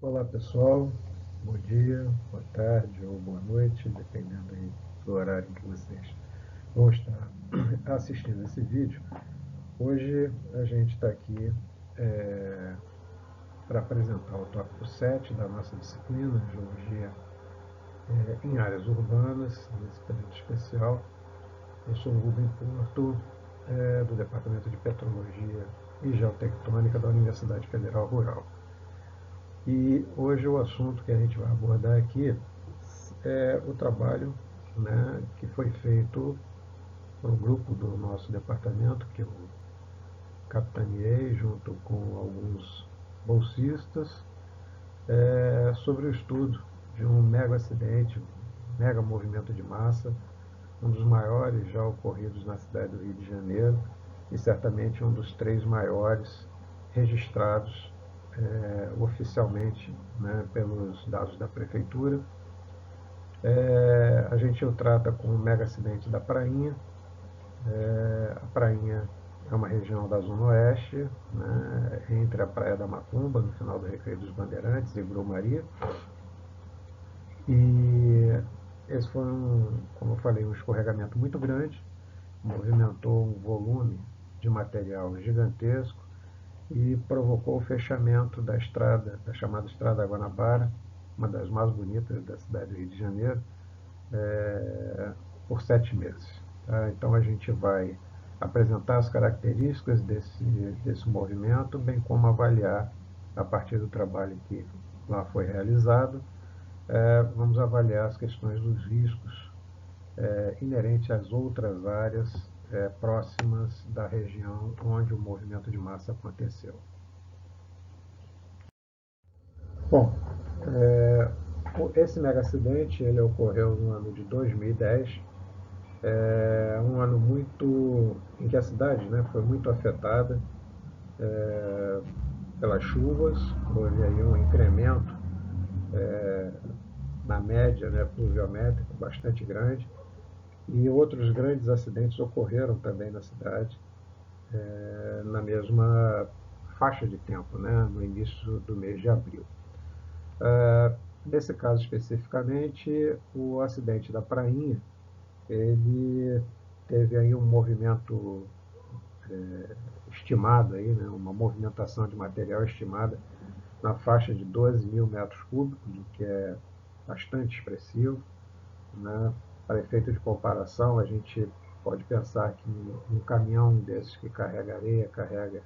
Olá pessoal, bom dia, boa tarde ou boa noite, dependendo aí do horário em que vocês vão estar assistindo esse vídeo. Hoje a gente está aqui para apresentar o tópico 7 da nossa disciplina, Geologia em Áreas Urbanas, nesse período especial. Eu sou o Rubem Porto, do Departamento de Petrologia e Geotectônica da Universidade Federal Rural. E hoje o assunto que a gente vai abordar aqui é o trabalho, né, que foi feito por um grupo do nosso departamento, que eu capitaneei junto com alguns bolsistas, sobre o estudo de um mega acidente, um mega movimento de massa, um dos maiores já ocorridos na cidade do Rio de Janeiro e certamente um dos 3 maiores registrados oficialmente, né, pelos dados da prefeitura. A gente o trata como o mega acidente da Prainha. A Prainha é uma região da Zona Oeste, né, entre a Praia da Macumba, no final do Recreio dos Bandeirantes, e Grão-Maria. E esse foi, como eu falei, um escorregamento muito grande, movimentou um volume de material gigantesco e provocou o fechamento da estrada, da chamada Estrada Guanabara, uma das mais bonitas da cidade do Rio de Janeiro, por 7 meses. Tá? Então a gente vai apresentar as características desse movimento, bem como avaliar, a partir do trabalho que lá foi realizado, vamos avaliar as questões dos riscos inerentes às outras áreas próximas da região onde o movimento de massa aconteceu. Bom, esse mega acidente ele ocorreu no ano de 2010, um ano muito em que a cidade, né, foi muito afetada pelas chuvas. Houve aí um incremento na média, né, pluviométrica bastante grande, e outros grandes acidentes ocorreram também na cidade na mesma faixa de tempo, né, no início do mês de abril. Nesse caso especificamente, o acidente da Prainha, ele teve aí um movimento estimado, aí, né, uma movimentação de material estimada na faixa de 12 mil metros cúbicos, o que é bastante expressivo. Né? Para efeito de comparação, a gente pode pensar que um caminhão desses que carrega areia carrega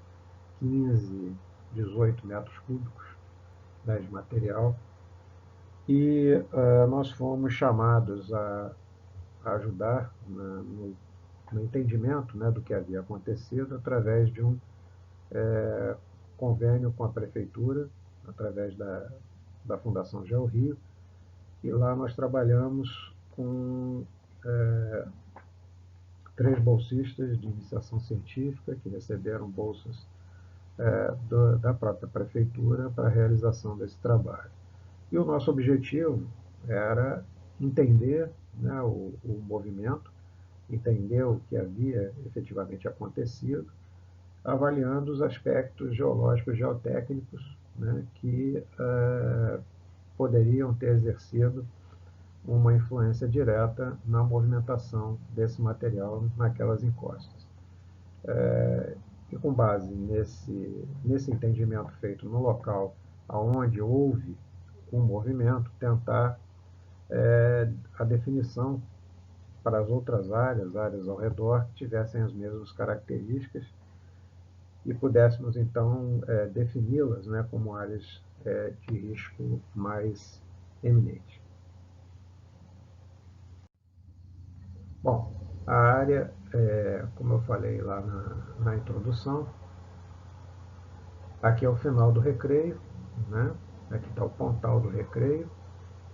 15, 18 metros cúbicos, né, de material. E nós fomos chamados a ajudar no entendimento, né, do que havia acontecido através de um convênio com a prefeitura, através da Fundação GeoRio, e lá nós trabalhamos com 3 bolsistas de iniciação científica que receberam bolsas da própria prefeitura para a realização desse trabalho. E o nosso objetivo era entender, né, o movimento, entender o que havia efetivamente acontecido, avaliando os aspectos geológicos, geotécnicos, né, que poderiam ter exercido uma influência direta na movimentação desse material naquelas encostas. E com base nesse entendimento feito no local onde houve um movimento, tentar a definição para as outras áreas ao redor, que tivessem as mesmas características e pudéssemos então defini-las, né, como áreas de risco mais eminente. Bom, a área, como eu falei lá na introdução, aqui é o final do Recreio, né? Aqui está o pontal do Recreio,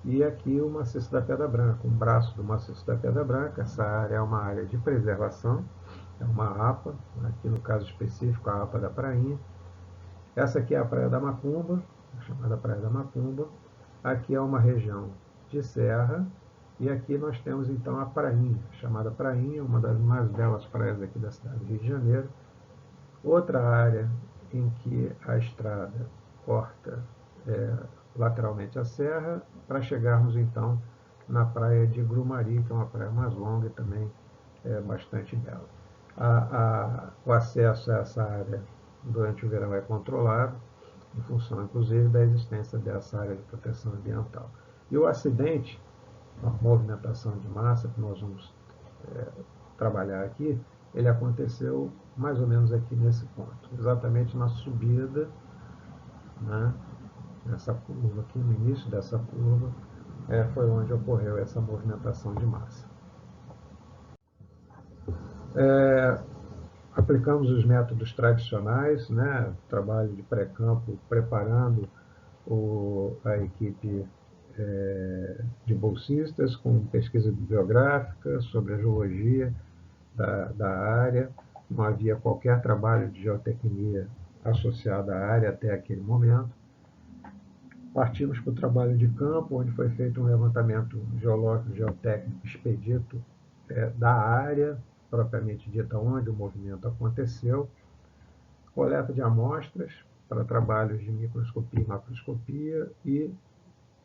e aqui o Maciço da Pedra Branca, um braço do Maciço da Pedra Branca. Essa área é uma área de preservação, é uma APA, aqui no caso específico a APA da Prainha. Essa aqui é a Praia da Macumba, chamada Praia da Macumba. Aqui é uma região de serra, e aqui nós temos então a Prainha, chamada Prainha, uma das mais belas praias aqui da cidade do Rio de Janeiro. Outra área em que a estrada corta lateralmente à serra, para chegarmos então na praia de Grumari, que é uma praia mais longa e também bastante bela. O acesso a essa área durante o verão é controlado, em função, inclusive, da existência dessa área de proteção ambiental. E o acidente, a movimentação de massa que nós vamos trabalhar aqui, ele aconteceu mais ou menos aqui nesse ponto, exatamente na subida, né, nessa curva aqui, no início dessa curva, foi onde ocorreu essa movimentação de massa. Aplicamos os métodos tradicionais, né, trabalho de pré-campo, preparando a equipe de bolsistas com pesquisa bibliográfica sobre a geologia da área. Não havia qualquer trabalho de geotecnia associado à área até aquele momento. Partimos para o trabalho de campo, onde foi feito um levantamento geológico, geotécnico expedito da área, propriamente dita onde o movimento aconteceu, coleta de amostras para trabalhos de microscopia e macroscopia e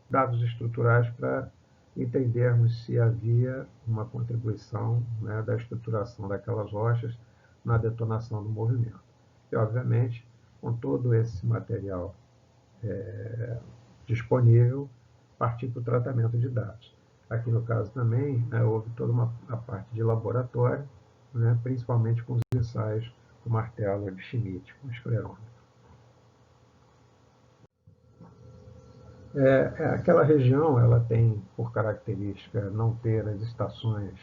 dados estruturais para entendermos se havia uma contribuição, né, da estruturação daquelas rochas na detonação do movimento. E, obviamente, com todo esse material disponível, partir para o tratamento de dados. Aqui no caso também, houve toda a parte de laboratório, né, principalmente com os ensaios com martelo de Schmidt, com esclerômetro. Aquela região ela tem por característica não ter as estações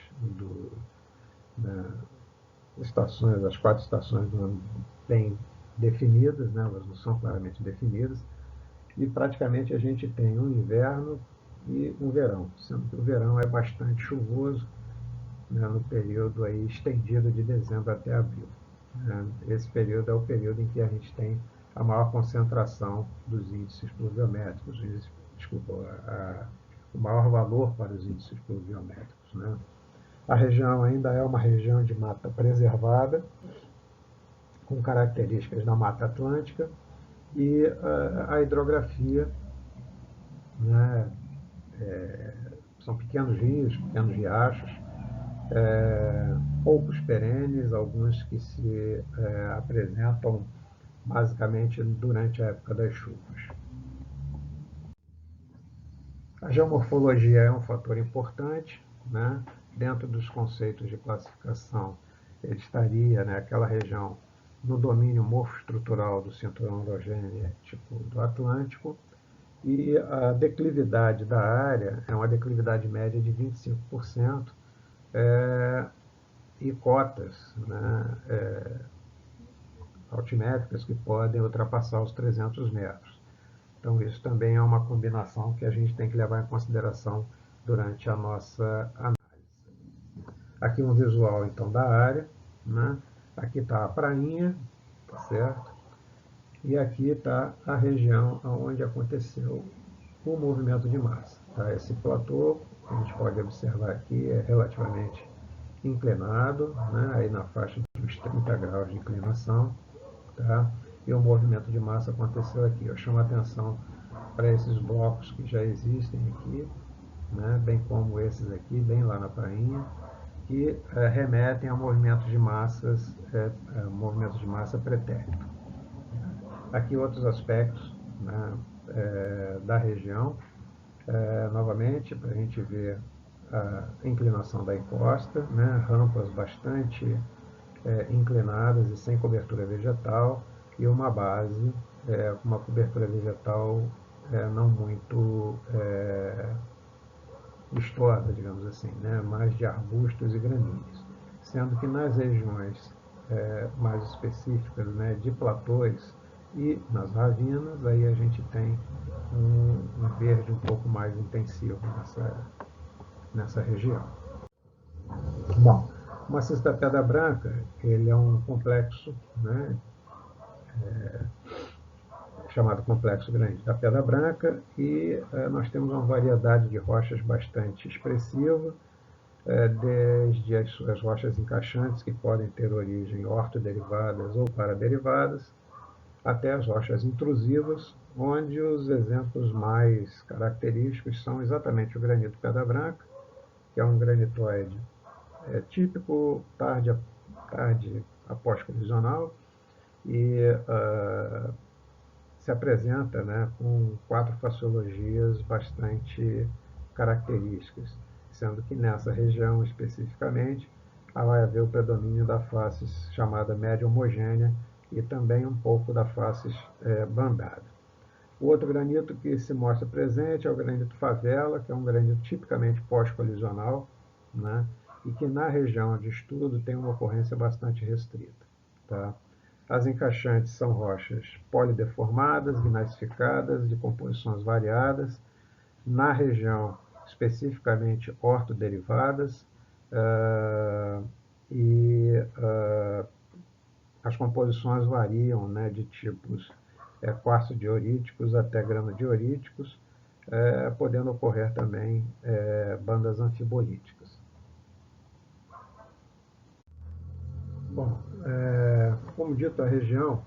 as 4 estações do ano bem definidas, né, elas não são claramente definidas, e praticamente a gente tem um inverno e um verão, sendo que o verão é bastante chuvoso, né, no período aí estendido de dezembro até abril. Esse período é o período em que a gente tem a maior concentração dos índices pluviométricos, o maior valor para os índices pluviométricos, né? A região ainda é uma região de mata preservada, com características da Mata Atlântica, e a hidrografia, né, são pequenos rios, pequenos riachos, poucos perenes, alguns que se apresentam basicamente durante a época das chuvas. A geomorfologia é um fator importante, né? Dentro dos conceitos de classificação, ele estaria, né, aquela região no domínio morfoestrutural do cinturão orogênico do Atlântico, e a declividade da área é uma declividade média de 25%, e cotas, né, altimétricas que podem ultrapassar os 300 metros. Então, isso também é uma combinação que a gente tem que levar em consideração durante a nossa análise. Aqui um visual, então, da área, né? Aqui está a prainha, tá certo? E aqui está a região onde aconteceu o movimento de massa. Tá? Esse platô, que a gente pode observar aqui, é relativamente inclinado, né? Aí na faixa de uns 30 graus de inclinação, tá? E o movimento de massa aconteceu aqui. Eu chamo a atenção para esses blocos que já existem aqui, né? Bem como esses aqui, bem lá na prainha, que remetem a movimentos de massas, movimentos de massa pretérito. Aqui outros aspectos, né, da região, novamente, para a gente ver a inclinação da encosta, né, rampas bastante inclinadas e sem cobertura vegetal, e uma base com uma cobertura vegetal não muito vistosa, digamos assim, né, mais de arbustos e gramíneas. Sendo que nas regiões mais específicas, né, de platôs e nas ravinas, aí a gente tem um verde um pouco mais intensivo nessa região. Bom, o maciço da Pedra Branca, ele é um complexo, né, chamado Complexo Grande da Pedra Branca, e nós temos uma variedade de rochas bastante expressiva, desde as suas rochas encaixantes, que podem ter origem ortoderivadas ou paraderivadas, até as rochas intrusivas, onde os exemplos mais característicos são exatamente o granito Pedra Branca, que é um granitóide típico tarde após-colisional e se apresenta, né, com 4 faciologias bastante características, sendo que nessa região especificamente vai haver o predomínio da face chamada média homogênea e também um pouco da face bandada. O outro granito que se mostra presente é o granito favela, que é um granito tipicamente pós-colisional, né, e que na região de estudo tem uma ocorrência bastante restrita. Tá? As encaixantes são rochas polideformadas, gneissificadas, de composições variadas, na região especificamente ortoderivadas, as composições variam, né, de tipos quartzo-dioríticos até granodioríticos, podendo ocorrer também bandas anfibolíticas. Bom, como dito, a região,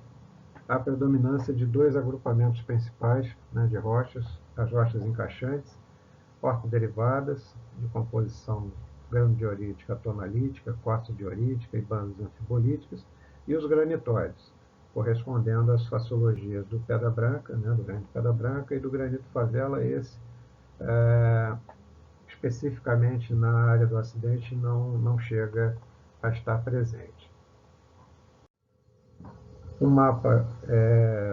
há a predominância de 2 agrupamentos principais, né, de rochas, as rochas encaixantes, ortoderivadas, de composição granodiorítica, tonalítica, quartzo-diorítica e bandas anfibolíticas, e os granitóides, correspondendo às faciologias do Pedra Branca, né, do granito Pedra Branca e do granito favela, esse especificamente na área do acidente não chega a estar presente. O mapa,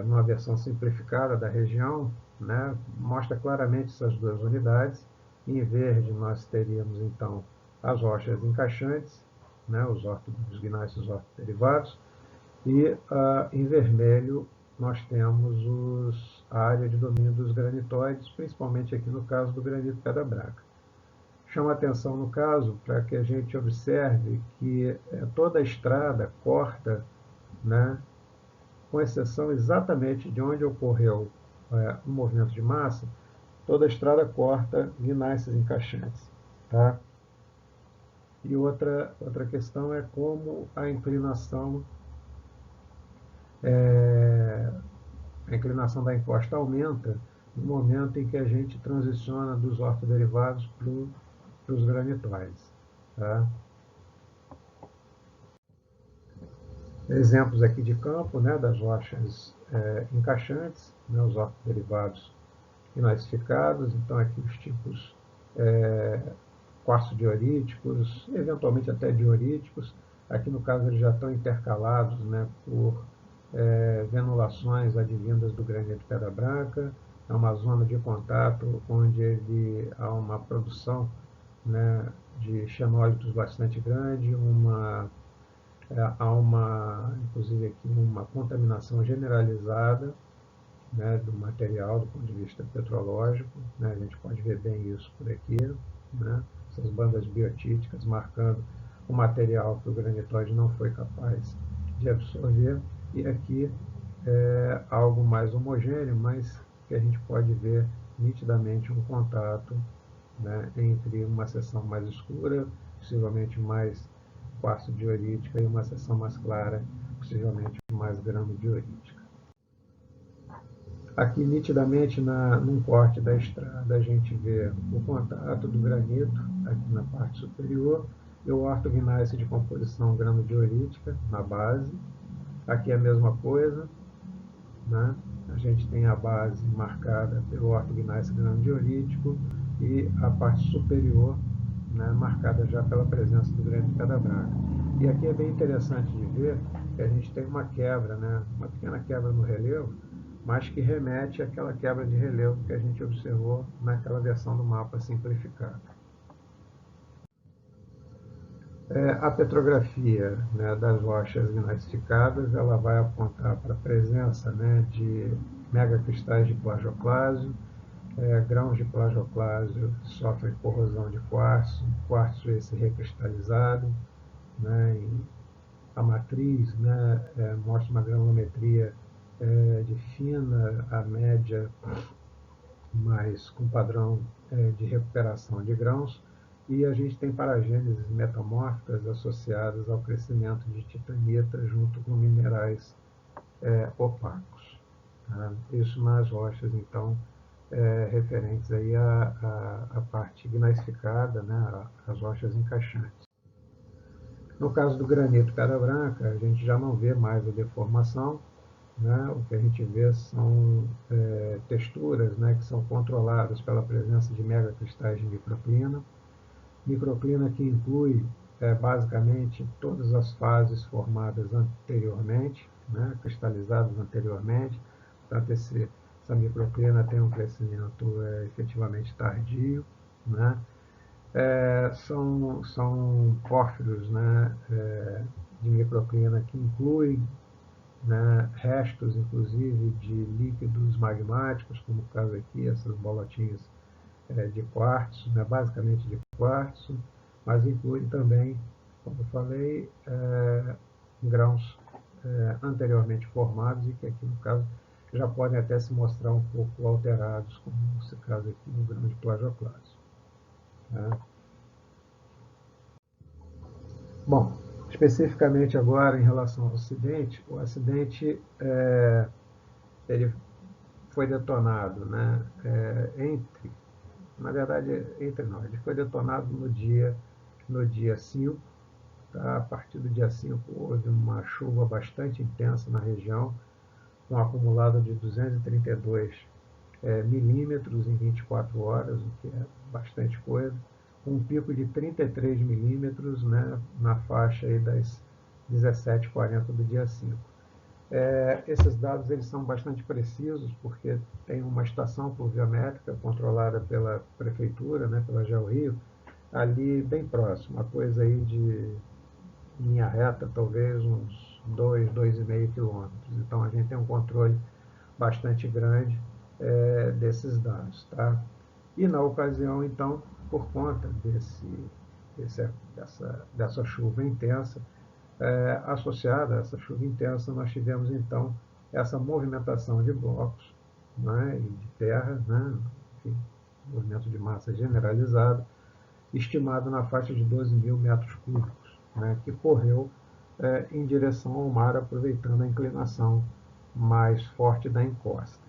numa versão simplificada da região, né, mostra claramente essas 2 unidades. Em verde, nós teríamos, então, as rochas encaixantes, né, os gnáceos ortoderivados, e em vermelho nós temos a área de domínio dos granitóides, principalmente aqui no caso do granito Pedra Branca. Chama atenção, no caso, para que a gente observe que toda a estrada corta, né, com exceção exatamente de onde ocorreu o movimento de massa, toda a estrada corta gnáceos encaixantes. Tá? E outra questão é como a inclinação da encosta aumenta no momento em que a gente transiciona dos ortoderivados para os granitóides. Tá? Exemplos aqui de campo, né, das rochas encaixantes, né, os ortoderivados gneissificados, então aqui os tipos quartzo-dioríticos, eventualmente até dioríticos. Aqui no caso eles já estão intercalados, né, por venulações advindas do granito Pedra Branca. É uma zona de contato onde há uma produção, né, de xenólitos bastante grande, há inclusive aqui uma contaminação generalizada, né, do material do ponto de vista petrológico, né, a gente pode ver bem isso por aqui, né, essas bandas biotíticas marcando o material que o granitóide não foi capaz de absorver, e aqui algo mais homogêneo, mas que a gente pode ver nitidamente um contato, né, entre uma seção mais escura, possivelmente mais quartzo-diorítica, e uma seção mais clara, possivelmente mais granodiorítica. Aqui, nitidamente, num corte da estrada, a gente vê o contato do granito, aqui na parte superior, e o ortognáceo de composição granodiorítica, na base. Aqui é a mesma coisa, né? A gente tem a base marcada pelo ortognáceo granodiorítico e a parte superior, né, marcada já pela presença do granito Pedra Branca. E aqui é bem interessante de ver que a gente tem uma quebra, né, uma pequena quebra no relevo, mas que remete àquela quebra de relevo que a gente observou naquela versão do mapa simplificado. A petrografia, né, das rochas gneissificadas, ela vai apontar para a presença, né, de megacristais de plagioclásio, grãos de plagioclásio que sofrem corrosão de quartzo esse recristalizado, né, a matriz, né, mostra uma granulometria de fina a média, mas com padrão de recuperação de grãos, e a gente tem paragêneses metamórficas associadas ao crescimento de titanita junto com minerais opacos. Tá? Isso nas rochas, então, referentes aí à parte gneissificada, né, as rochas encaixantes. No caso do granito Pedra Branca, a gente já não vê mais a deformação, né? O que a gente vê são texturas, né, que são controladas pela presença de megacristais de microclina. Microclina que inclui basicamente todas as fases formadas anteriormente, né, cristalizadas anteriormente. Portanto, essa microclina tem um crescimento efetivamente tardio, né? São pórfiros, né, de microclina que incluem, né, restos, inclusive, de líquidos magmáticos, como o caso aqui, essas bolotinhas de quartzo, né, basicamente de quartzo, mas incluem também, como eu falei, grãos anteriormente formados e que aqui, no caso, já podem até se mostrar um pouco alterados, como nesse caso aqui, no grão de plagioclasto. Tá? Bom, especificamente agora em relação ao acidente, o acidente ele foi detonado, né, na verdade, ele foi detonado no dia 5, tá? A partir do dia 5 houve uma chuva bastante intensa na região, com um acumulado de 232 milímetros em 24 horas, o que é bastante coisa, com um pico de 33 milímetros, né, na faixa aí das 17h40 do dia 5. Esses dados eles são bastante precisos, porque tem uma estação pluviométrica controlada pela prefeitura, né, pela GeoRio, ali bem próximo, uma coisa aí de linha reta, talvez uns 2,5 quilômetros. Então a gente tem um controle bastante grande desses dados. Tá? E na ocasião, então, por conta dessa chuva intensa, associada a essa chuva intensa, nós tivemos então essa movimentação de blocos, né, e de terra, né, enfim, movimento de massa generalizado, estimado na faixa de 12 mil metros cúbicos, né, que correu em direção ao mar, aproveitando a inclinação mais forte da encosta.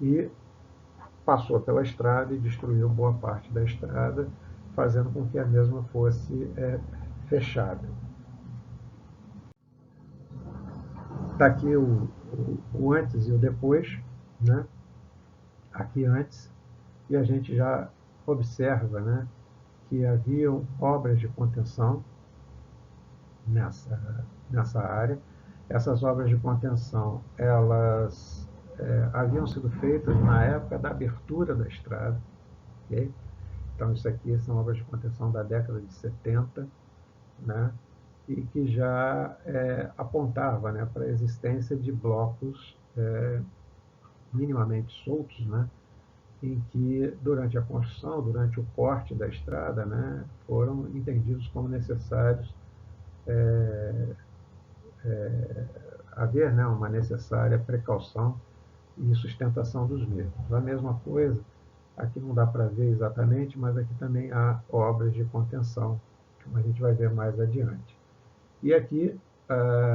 E passou pela estrada e destruiu boa parte da estrada, fazendo com que a mesma fosse fechada. Está aqui o antes e o depois, né? Aqui antes, e a gente já observa, né, que haviam obras de contenção nessa área. Essas obras de contenção, elas haviam sido feitas na época da abertura da estrada. Okay? Então, isso aqui são obras de contenção da década de 70, né? E que já apontava, né, para a existência de blocos minimamente soltos, né, em que, durante a construção, durante o corte da estrada, né, foram entendidos como necessários haver, né, uma necessária precaução e sustentação dos mesmos. A mesma coisa, aqui não dá para ver exatamente, mas aqui também há obras de contenção, como a gente vai ver mais adiante. E aqui,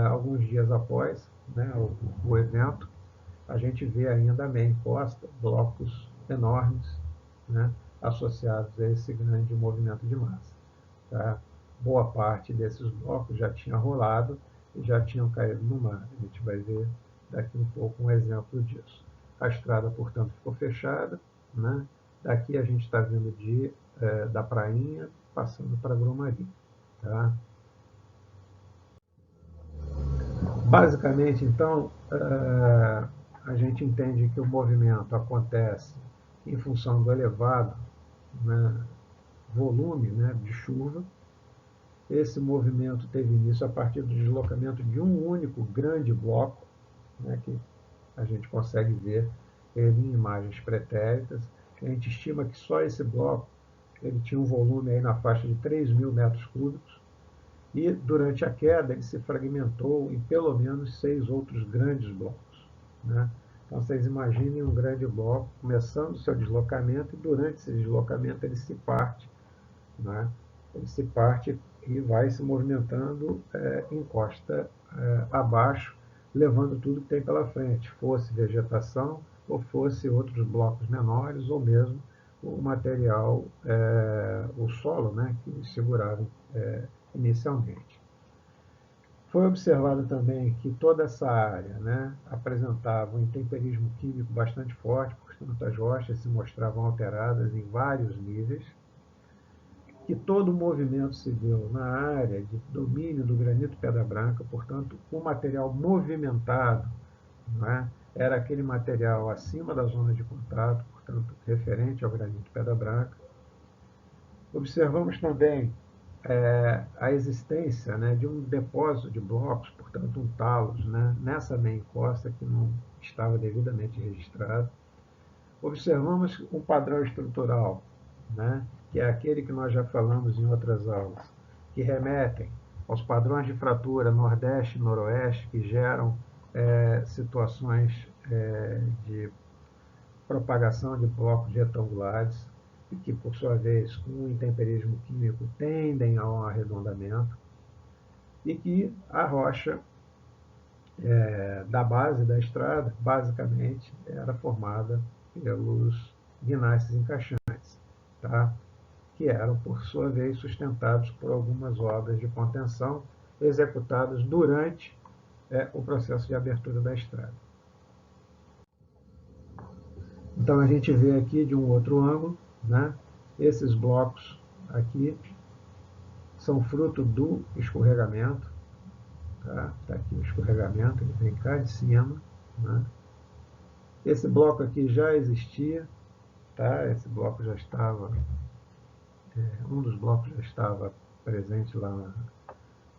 alguns dias após, né, o evento, a gente vê ainda a meia encosta, blocos enormes, né, associados a esse grande movimento de massa. Tá? Boa parte desses blocos já tinha rolado e já tinham caído no mar. A gente vai ver daqui um pouco um exemplo disso. A estrada, portanto, ficou fechada. Né? Daqui a gente está vindo da Prainha, passando para Grumari. Tá? Basicamente, então, a gente entende que o movimento acontece em função do elevado, né, volume, né, de chuva. Esse movimento teve início a partir do deslocamento de um único grande bloco, né, que a gente consegue ver ele em imagens pretéritas. A gente estima que só esse bloco ele tinha um volume aí na faixa de 3 mil metros cúbicos, e durante a queda ele se fragmentou em pelo menos 6 outros grandes blocos. Né? Então vocês imaginem um grande bloco começando o seu deslocamento, e durante esse deslocamento ele se parte. Né? Ele se parte e vai se movimentando encosta abaixo, levando tudo que tem pela frente, fosse vegetação ou fosse outros blocos menores, ou mesmo o material, o solo, né, que eles seguravam inicialmente. Foi observado também que toda essa área, né, apresentava um intemperismo químico bastante forte, portanto as rochas se mostravam alteradas em vários níveis, que todo o movimento se deu na área de domínio do granito pedra branca, portanto o material movimentado, não é, era aquele material acima da zona de contato, portanto referente ao granito pedra branca. Observamos também a existência, né, de um depósito de blocos, portanto um talos, né, nessa meia encosta que não estava devidamente registrado. Observamos um padrão estrutural, né, que é aquele que nós já falamos em outras aulas, que remetem aos padrões de fratura nordeste e noroeste, que geram situações de propagação de blocos retangulares, e que, por sua vez, com o intemperismo químico, tendem ao arredondamento, e que a rocha da base da estrada, basicamente, era formada pelos guinastes encaixantes, tá? Que eram, por sua vez, sustentados por algumas obras de contenção executadas durante o processo de abertura da estrada. Então a gente vê aqui de um outro ângulo, né? Esses blocos aqui são fruto do escorregamento, tá? Tá aqui o escorregamento, ele vem cá de cima, né? Esse bloco aqui já existia, tá? Esse bloco já estava, um dos blocos já estava presente lá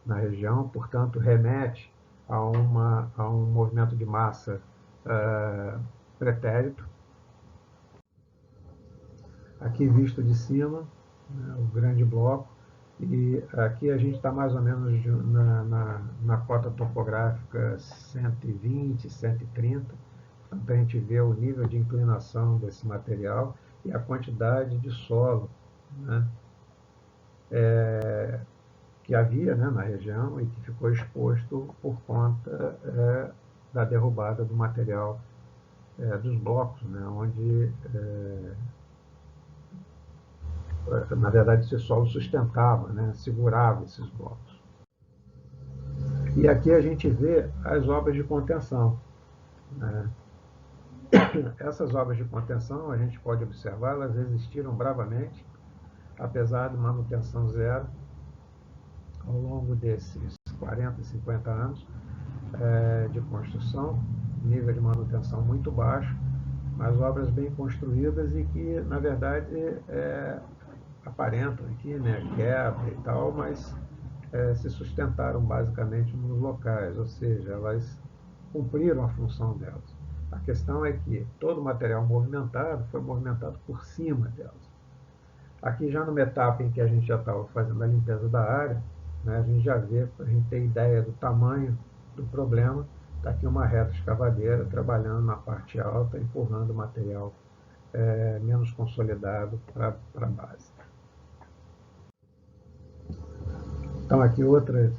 na região, portanto remete a um movimento de massa pretérito. Aqui visto de cima, né, o grande bloco, e aqui a gente está mais ou menos na cota topográfica 120, 130, portanto a gente vê o nível de inclinação desse material e a quantidade de solo, né, que havia, né, na região e que ficou exposto por conta da derrubada do material dos blocos, né, onde na verdade esse solo sustentava, né, segurava esses blocos. E aqui a gente vê as obras de contenção, né? Essas obras de contenção, a gente pode observar, elas existiram bravamente, apesar de manutenção zero, ao longo desses 40, 50 anos de construção, nível de manutenção muito baixo, mas obras bem construídas e que, na verdade, aparentam aqui, né, quebra e tal, mas se sustentaram basicamente nos locais, ou seja, elas cumpriram a função delas. A questão é que todo o material movimentado foi movimentado por cima delas. Aqui já numa etapa em que a gente já estava fazendo a limpeza da área, né, a gente já vê, a gente tem ideia do tamanho do problema. Está aqui uma reta escavadeira trabalhando na parte alta, empurrando o material menos consolidado para a base. Então aqui outras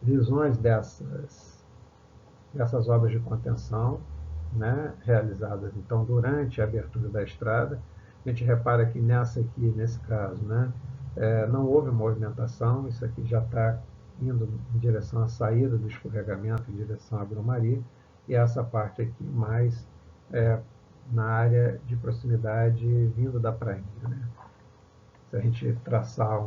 visões dessas obras de contenção, né, realizadas então durante a abertura da estrada. A gente repara que nessa aqui, nesse caso, né, não houve movimentação, isso aqui já está indo em direção à saída do escorregamento, em direção à Grão-Maria, e essa parte aqui mais na área de proximidade vindo da prainha, né? Se a gente traçar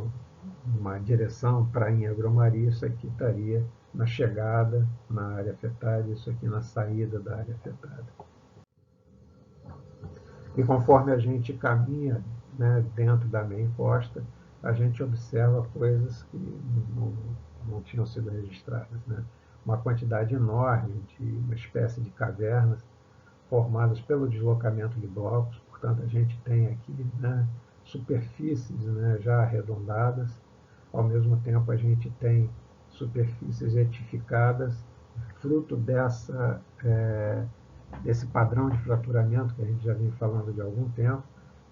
uma direção prainha Grão-Maria, isso aqui estaria na chegada na área afetada, isso aqui na saída da área afetada. E conforme a gente caminha, né, dentro da meia encosta, a gente observa coisas que não tinham sido registradas, né? Uma quantidade enorme de uma espécie de cavernas formadas pelo deslocamento de blocos, portanto a gente tem aqui, né, superfícies, né, já arredondadas, ao mesmo tempo a gente tem superfícies retificadas, fruto desse padrão de fraturamento que a gente já vem falando de algum tempo,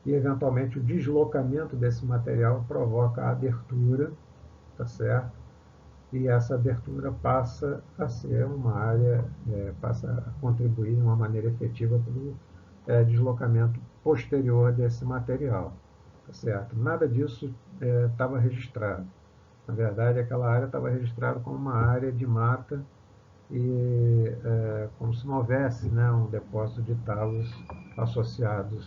e eventualmente o deslocamento desse material provoca a abertura, tá certo? e essa abertura passa a ser uma área, passa a contribuir de uma maneira efetiva para o deslocamento posterior desse material. Tá certo? Nada disso estava registrado. Na verdade, aquela área estava registrada como uma área de mata e como se não houvesse, né, um depósito de talos associado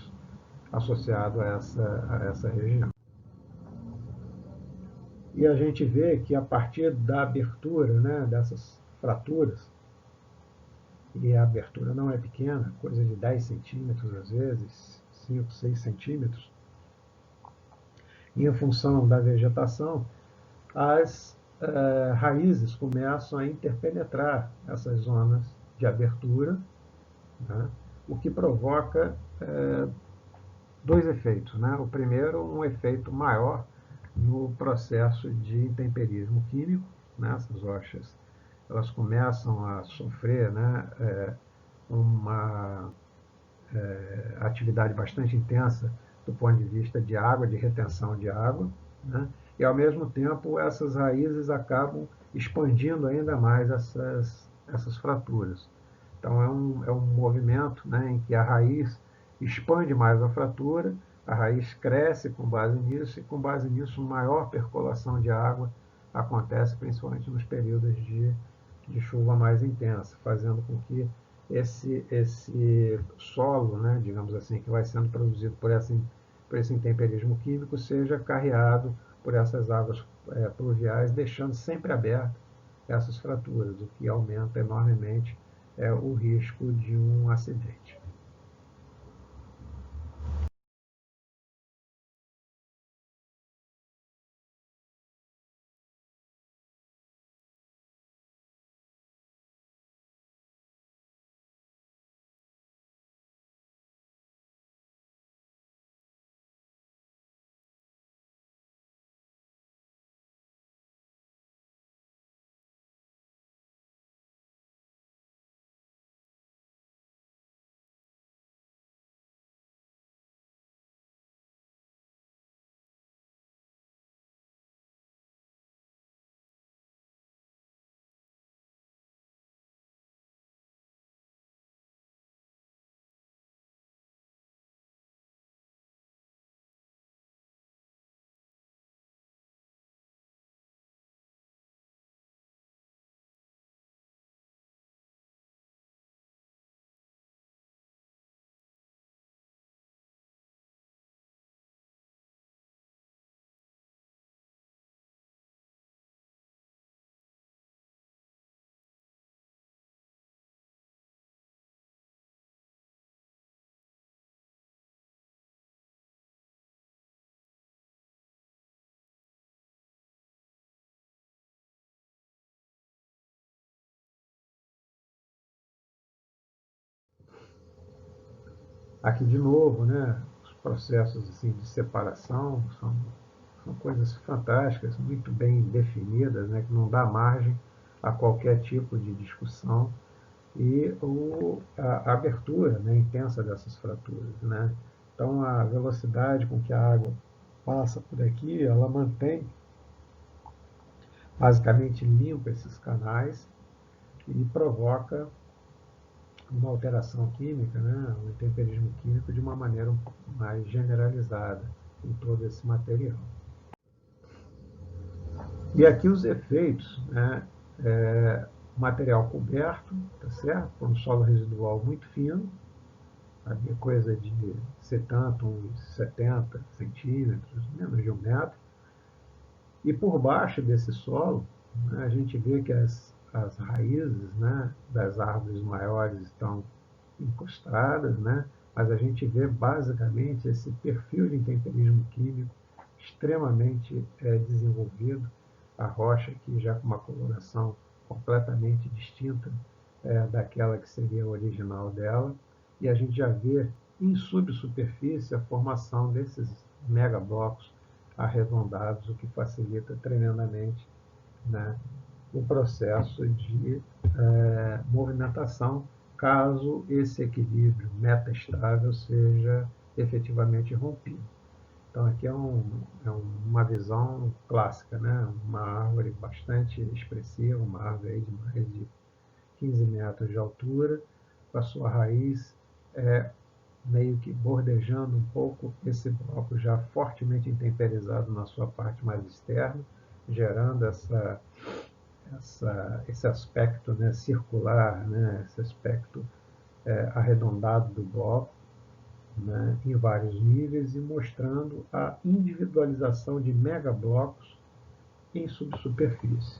a essa região. E a gente vê que a partir da abertura, né, dessas fraturas, e a abertura não é pequena, coisa de 10 centímetros às vezes, 5, 6 centímetros, e em função da vegetação, as raízes começam a interpenetrar essas zonas de abertura, né, o que provoca dois efeitos. Né? O primeiro, um efeito maior no processo de intemperismo químico, né? Essas rochas elas começam a sofrer, né, uma atividade bastante intensa do ponto de vista de água, de retenção de água, né? E ao mesmo tempo essas raízes acabam expandindo ainda mais essas fraturas. Então é um movimento, né, em que a raiz expande mais a fratura, a raiz cresce com base nisso, e com base nisso maior percolação de água acontece principalmente nos períodos de chuva mais intensa, fazendo com que esse solo, né, digamos assim, que vai sendo produzido por esse intemperismo químico, seja carreado por essas águas pluviais, deixando sempre abertas essas fraturas, o que aumenta enormemente o risco de um acidente. Aqui de novo, né, os processos assim, de separação são coisas fantásticas, muito bem definidas, né, que não dá margem a qualquer tipo de discussão, e a abertura, né, intensa dessas fraturas. Né? Então, a velocidade com que a água passa por aqui, ela mantém, basicamente limpa esses canais e provoca uma alteração química, né, um intemperismo químico de uma maneira um pouco mais generalizada em todo esse material. E aqui os efeitos, né, material coberto, tá certo? Por um solo residual muito fino, havia coisa de 70, uns 70 centímetros, menos de 1 metro, e por baixo desse solo, né, a gente vê que as raízes, né, das árvores maiores estão encostradas, né, mas a gente vê basicamente esse perfil de intemperismo químico extremamente desenvolvido, a rocha aqui já com uma coloração completamente distinta daquela que seria a original dela, e a gente já vê em subsuperfície a formação desses megablocos arredondados, o que facilita tremendamente, né, o processo de movimentação, caso esse equilíbrio metaestável seja efetivamente rompido. Então aqui é uma visão clássica, né? Uma árvore bastante expressiva, uma árvore aí de mais de 15 metros de altura, com a sua raiz meio que bordejando um pouco esse bloco já fortemente intemperizado na sua parte mais externa, gerando esse aspecto, né, circular, né, esse aspecto arredondado do bloco, né, em vários níveis, e mostrando a individualização de megablocos em subsuperfície.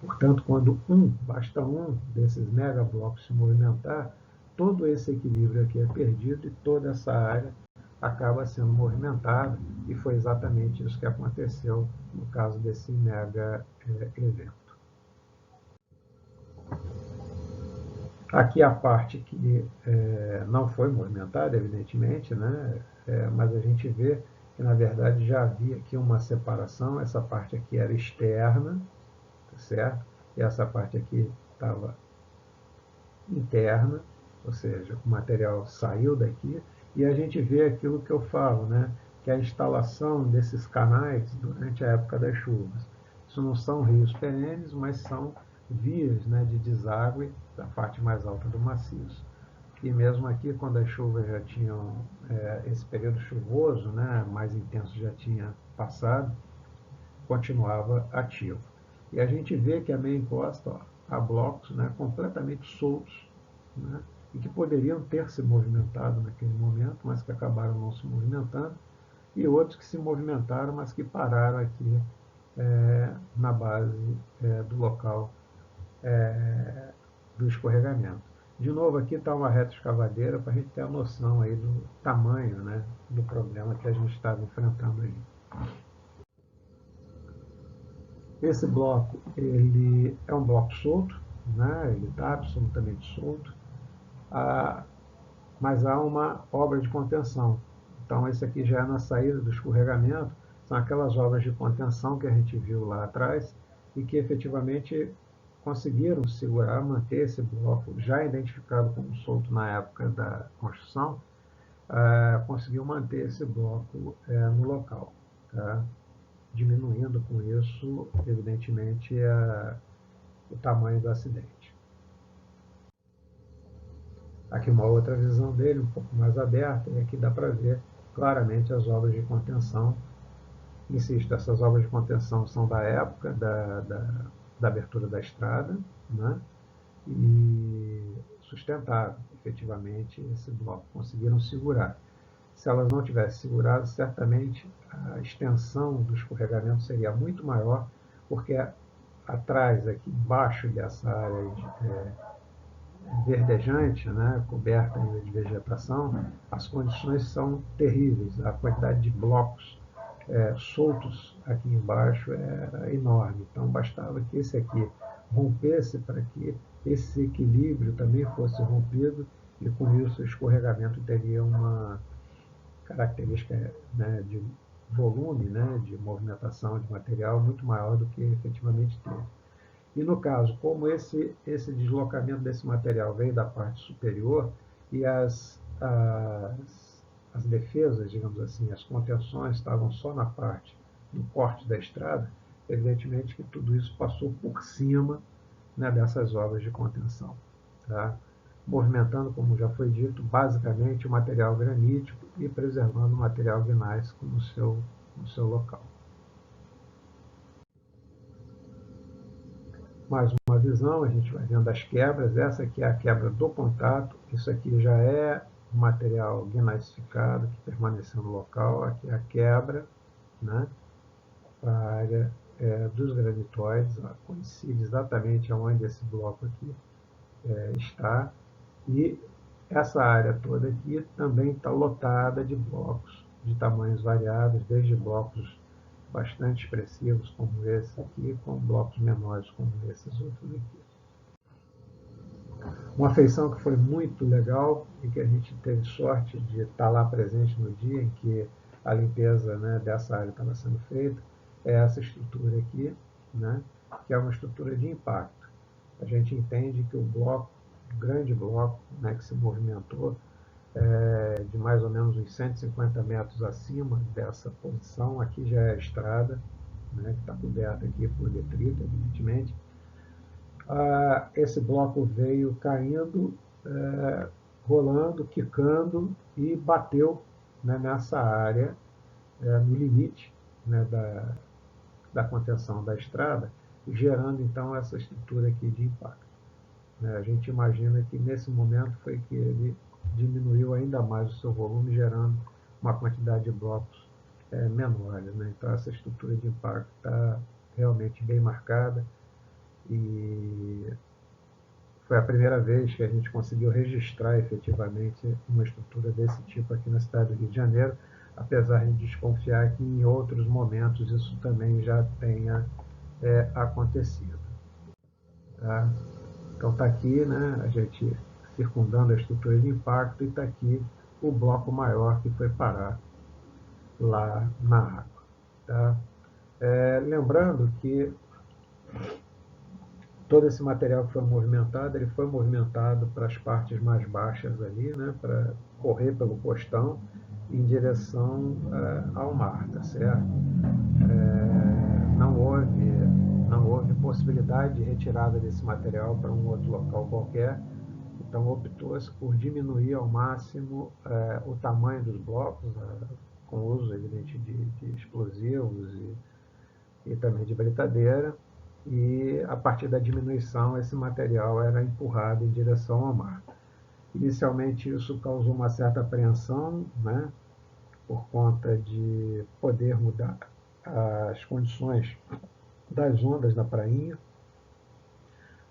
Portanto, quando basta um desses megablocos se movimentar, todo esse equilíbrio aqui é perdido e toda essa área acaba sendo movimentada, e foi exatamente isso que aconteceu no caso desse mega evento. Aqui a parte que não foi movimentada, evidentemente, né? Mas a gente vê que, na verdade, já havia aqui uma separação. Essa parte aqui era externa, tá certo? E essa parte aqui estava interna, ou seja, o material saiu daqui, e a gente vê aquilo que eu falo, né? Que é a instalação desses canais durante a época das chuvas. Isso não são rios perenes, mas são vias, né, de deságue da parte mais alta do maciço. E mesmo aqui, quando as chuvas já tinham, esse período chuvoso, né, mais intenso já tinha passado, continuava ativo. E a gente vê que a meia encosta, ó, há blocos, né, completamente soltos, né, e que poderiam ter se movimentado naquele momento, mas que acabaram não se movimentando, e outros que se movimentaram, mas que pararam aqui na base do local do escorregamento. De novo, aqui está uma retroescavadeira para a gente ter a noção aí do tamanho, né, do problema que a gente estava enfrentando aí. Esse bloco, ele é um bloco solto, né, ele está absolutamente solto, mas há uma obra de contenção. Então, esse aqui já é na saída do escorregamento, são aquelas obras de contenção que a gente viu lá atrás e que efetivamente conseguiram segurar, manter esse bloco, já identificado como solto na época da construção, conseguiu manter esse bloco no local, tá? Diminuindo com isso, evidentemente, o tamanho do acidente. Aqui uma outra visão dele, um pouco mais aberta, e aqui dá para ver claramente as obras de contenção. Insisto, essas obras de contenção são da época da abertura da estrada, né? E sustentaram efetivamente esse bloco, conseguiram segurar. Se elas não tivessem segurado, certamente a extensão do escorregamento seria muito maior, porque atrás, aqui embaixo dessa área verdejante, né, coberta ainda de vegetação, as condições são terríveis. A quantidade de blocos soltos aqui embaixo era enorme. Então, bastava que esse aqui rompesse para que esse equilíbrio também fosse rompido, e com isso o escorregamento teria uma característica, né, de volume, né, de movimentação de material muito maior do que efetivamente teve. E no caso, como esse deslocamento desse material veio da parte superior e as defesas, digamos assim, as contenções estavam só na parte do corte da estrada, evidentemente que tudo isso passou por cima, né, dessas obras de contenção, tá? Movimentando, como já foi dito, basicamente o material granítico e preservando o material gnáisico no seu local. Mais uma visão, a gente vai vendo as quebras. Essa aqui é a quebra do contato, isso aqui já é o material gnasificado que permaneceu no local. Aqui é a quebra, né, para a área dos granitóides, coincide exatamente onde esse bloco aqui está, e essa área toda aqui também está lotada de blocos de tamanhos variados, desde blocos bastante expressivos como esse aqui, com blocos menores como esses outros aqui. Uma feição que foi muito legal e que a gente teve sorte de estar lá presente no dia em que a limpeza, né, dessa área estava sendo feita, é essa estrutura aqui, né, que é uma estrutura de impacto. A gente entende que o bloco, o grande bloco, né, que se movimentou, de mais ou menos uns 150 metros acima dessa posição. Aqui já é a estrada, né, que está coberta aqui por detrito, evidentemente. Esse bloco veio caindo, rolando, quicando e bateu, né, nessa área, no limite, né, da contenção da estrada, gerando então essa estrutura aqui de impacto. A gente imagina que nesse momento foi que ele diminuiu ainda mais o seu volume, gerando uma quantidade de blocos menores. Né? Então essa estrutura de impacto está realmente bem marcada e foi a primeira vez que a gente conseguiu registrar efetivamente uma estrutura desse tipo aqui na cidade do Rio de Janeiro, apesar de desconfiar que em outros momentos isso também já tenha acontecido. Tá? Então está aqui, né, a gente circundando a estrutura de impacto, e está aqui o bloco maior que foi parar lá na água. Tá? Lembrando que todo esse material que foi movimentado, ele foi movimentado para as partes mais baixas ali, né, para correr pelo costão em direção ao mar, tá certo? Não houve possibilidade de retirada desse material para um outro local qualquer, então optou-se por diminuir ao máximo o tamanho dos blocos, com o uso, evidente, de explosivos e também de britadeira, e a partir da diminuição esse material era empurrado em direção ao mar. Inicialmente isso causou uma certa apreensão, né, por conta de poder mudar as condições das ondas da prainha.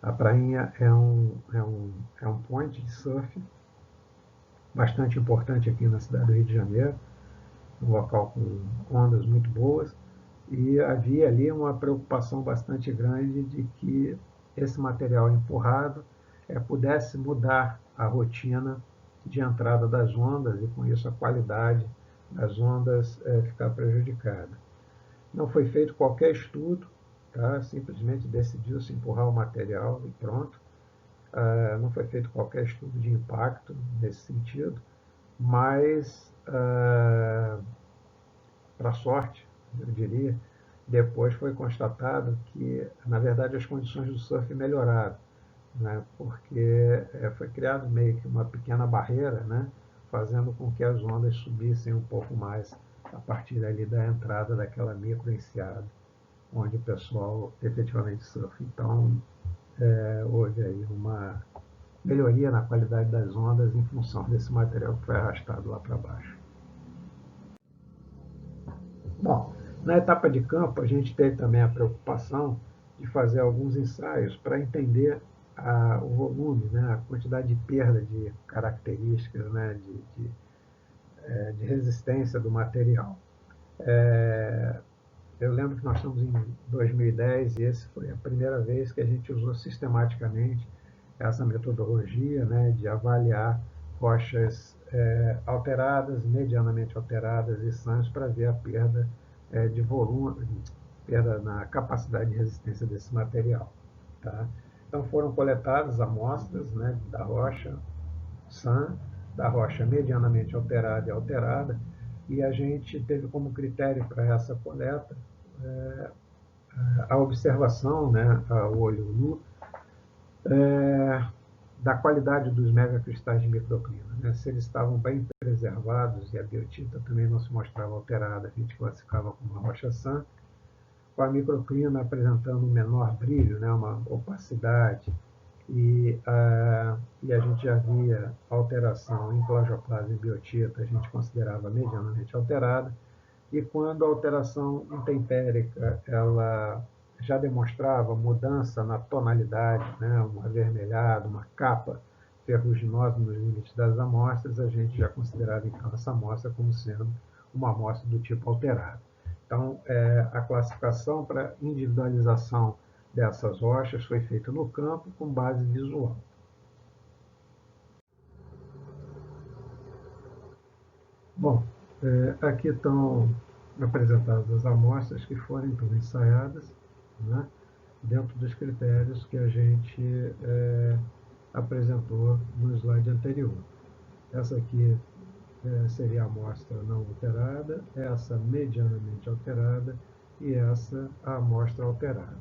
A prainha é um point de surf bastante importante aqui na cidade do Rio de Janeiro, um local com ondas muito boas, e havia ali uma preocupação bastante grande de que esse material empurrado pudesse mudar a rotina de entrada das ondas e, com isso, a qualidade das ondas ficar prejudicada. Não foi feito qualquer estudo, tá? Simplesmente decidiu-se empurrar o material e pronto. Não foi feito qualquer estudo de impacto nesse sentido, mas, para sorte, eu diria, depois foi constatado que, na verdade, as condições do surf melhoraram, né, porque foi criado meio que uma pequena barreira, né, fazendo com que as ondas subissem um pouco mais a partir ali da entrada daquela microenseada, onde o pessoal efetivamente surfa. Então, houve aí uma melhoria na qualidade das ondas em função desse material que foi arrastado lá para baixo. Bom, na etapa de campo, a gente teve também a preocupação de fazer alguns ensaios para entender o volume, né, a quantidade de perda de características, né, de resistência do material. Eu lembro que nós estamos em 2010 e essa foi a primeira vez que a gente usou sistematicamente essa metodologia, né, de avaliar rochas alteradas, medianamente alteradas e sãs, para ver a perda de volume, perda na capacidade de resistência desse material. Tá? Então foram coletadas amostras, né, da rocha sã, da rocha medianamente alterada e alterada, e a gente teve como critério para essa coleta a observação, né, ao olho nu, da qualidade dos megacristais de microclina, né? Se eles estavam bem preservados e a biotita também não se mostrava alterada, a gente classificava como uma rocha sã, com a microclina apresentando um menor brilho, né, uma opacidade, e a gente já via alteração em plagioplasia e biotita, a gente considerava medianamente alterada, e quando a alteração intempérica ela já demonstrava mudança na tonalidade, né, um avermelhado, uma capa ferruginosa nos limites das amostras, a gente já considerava então essa amostra como sendo uma amostra do tipo alterado. Então, a classificação para individualização dessas rochas foi feita no campo com base visual. Bom, aqui estão apresentadas as amostras que foram então ensaiadas, né, dentro dos critérios que a gente apresentou no slide anterior. Essa aqui seria a amostra não alterada, essa medianamente alterada e essa a amostra alterada.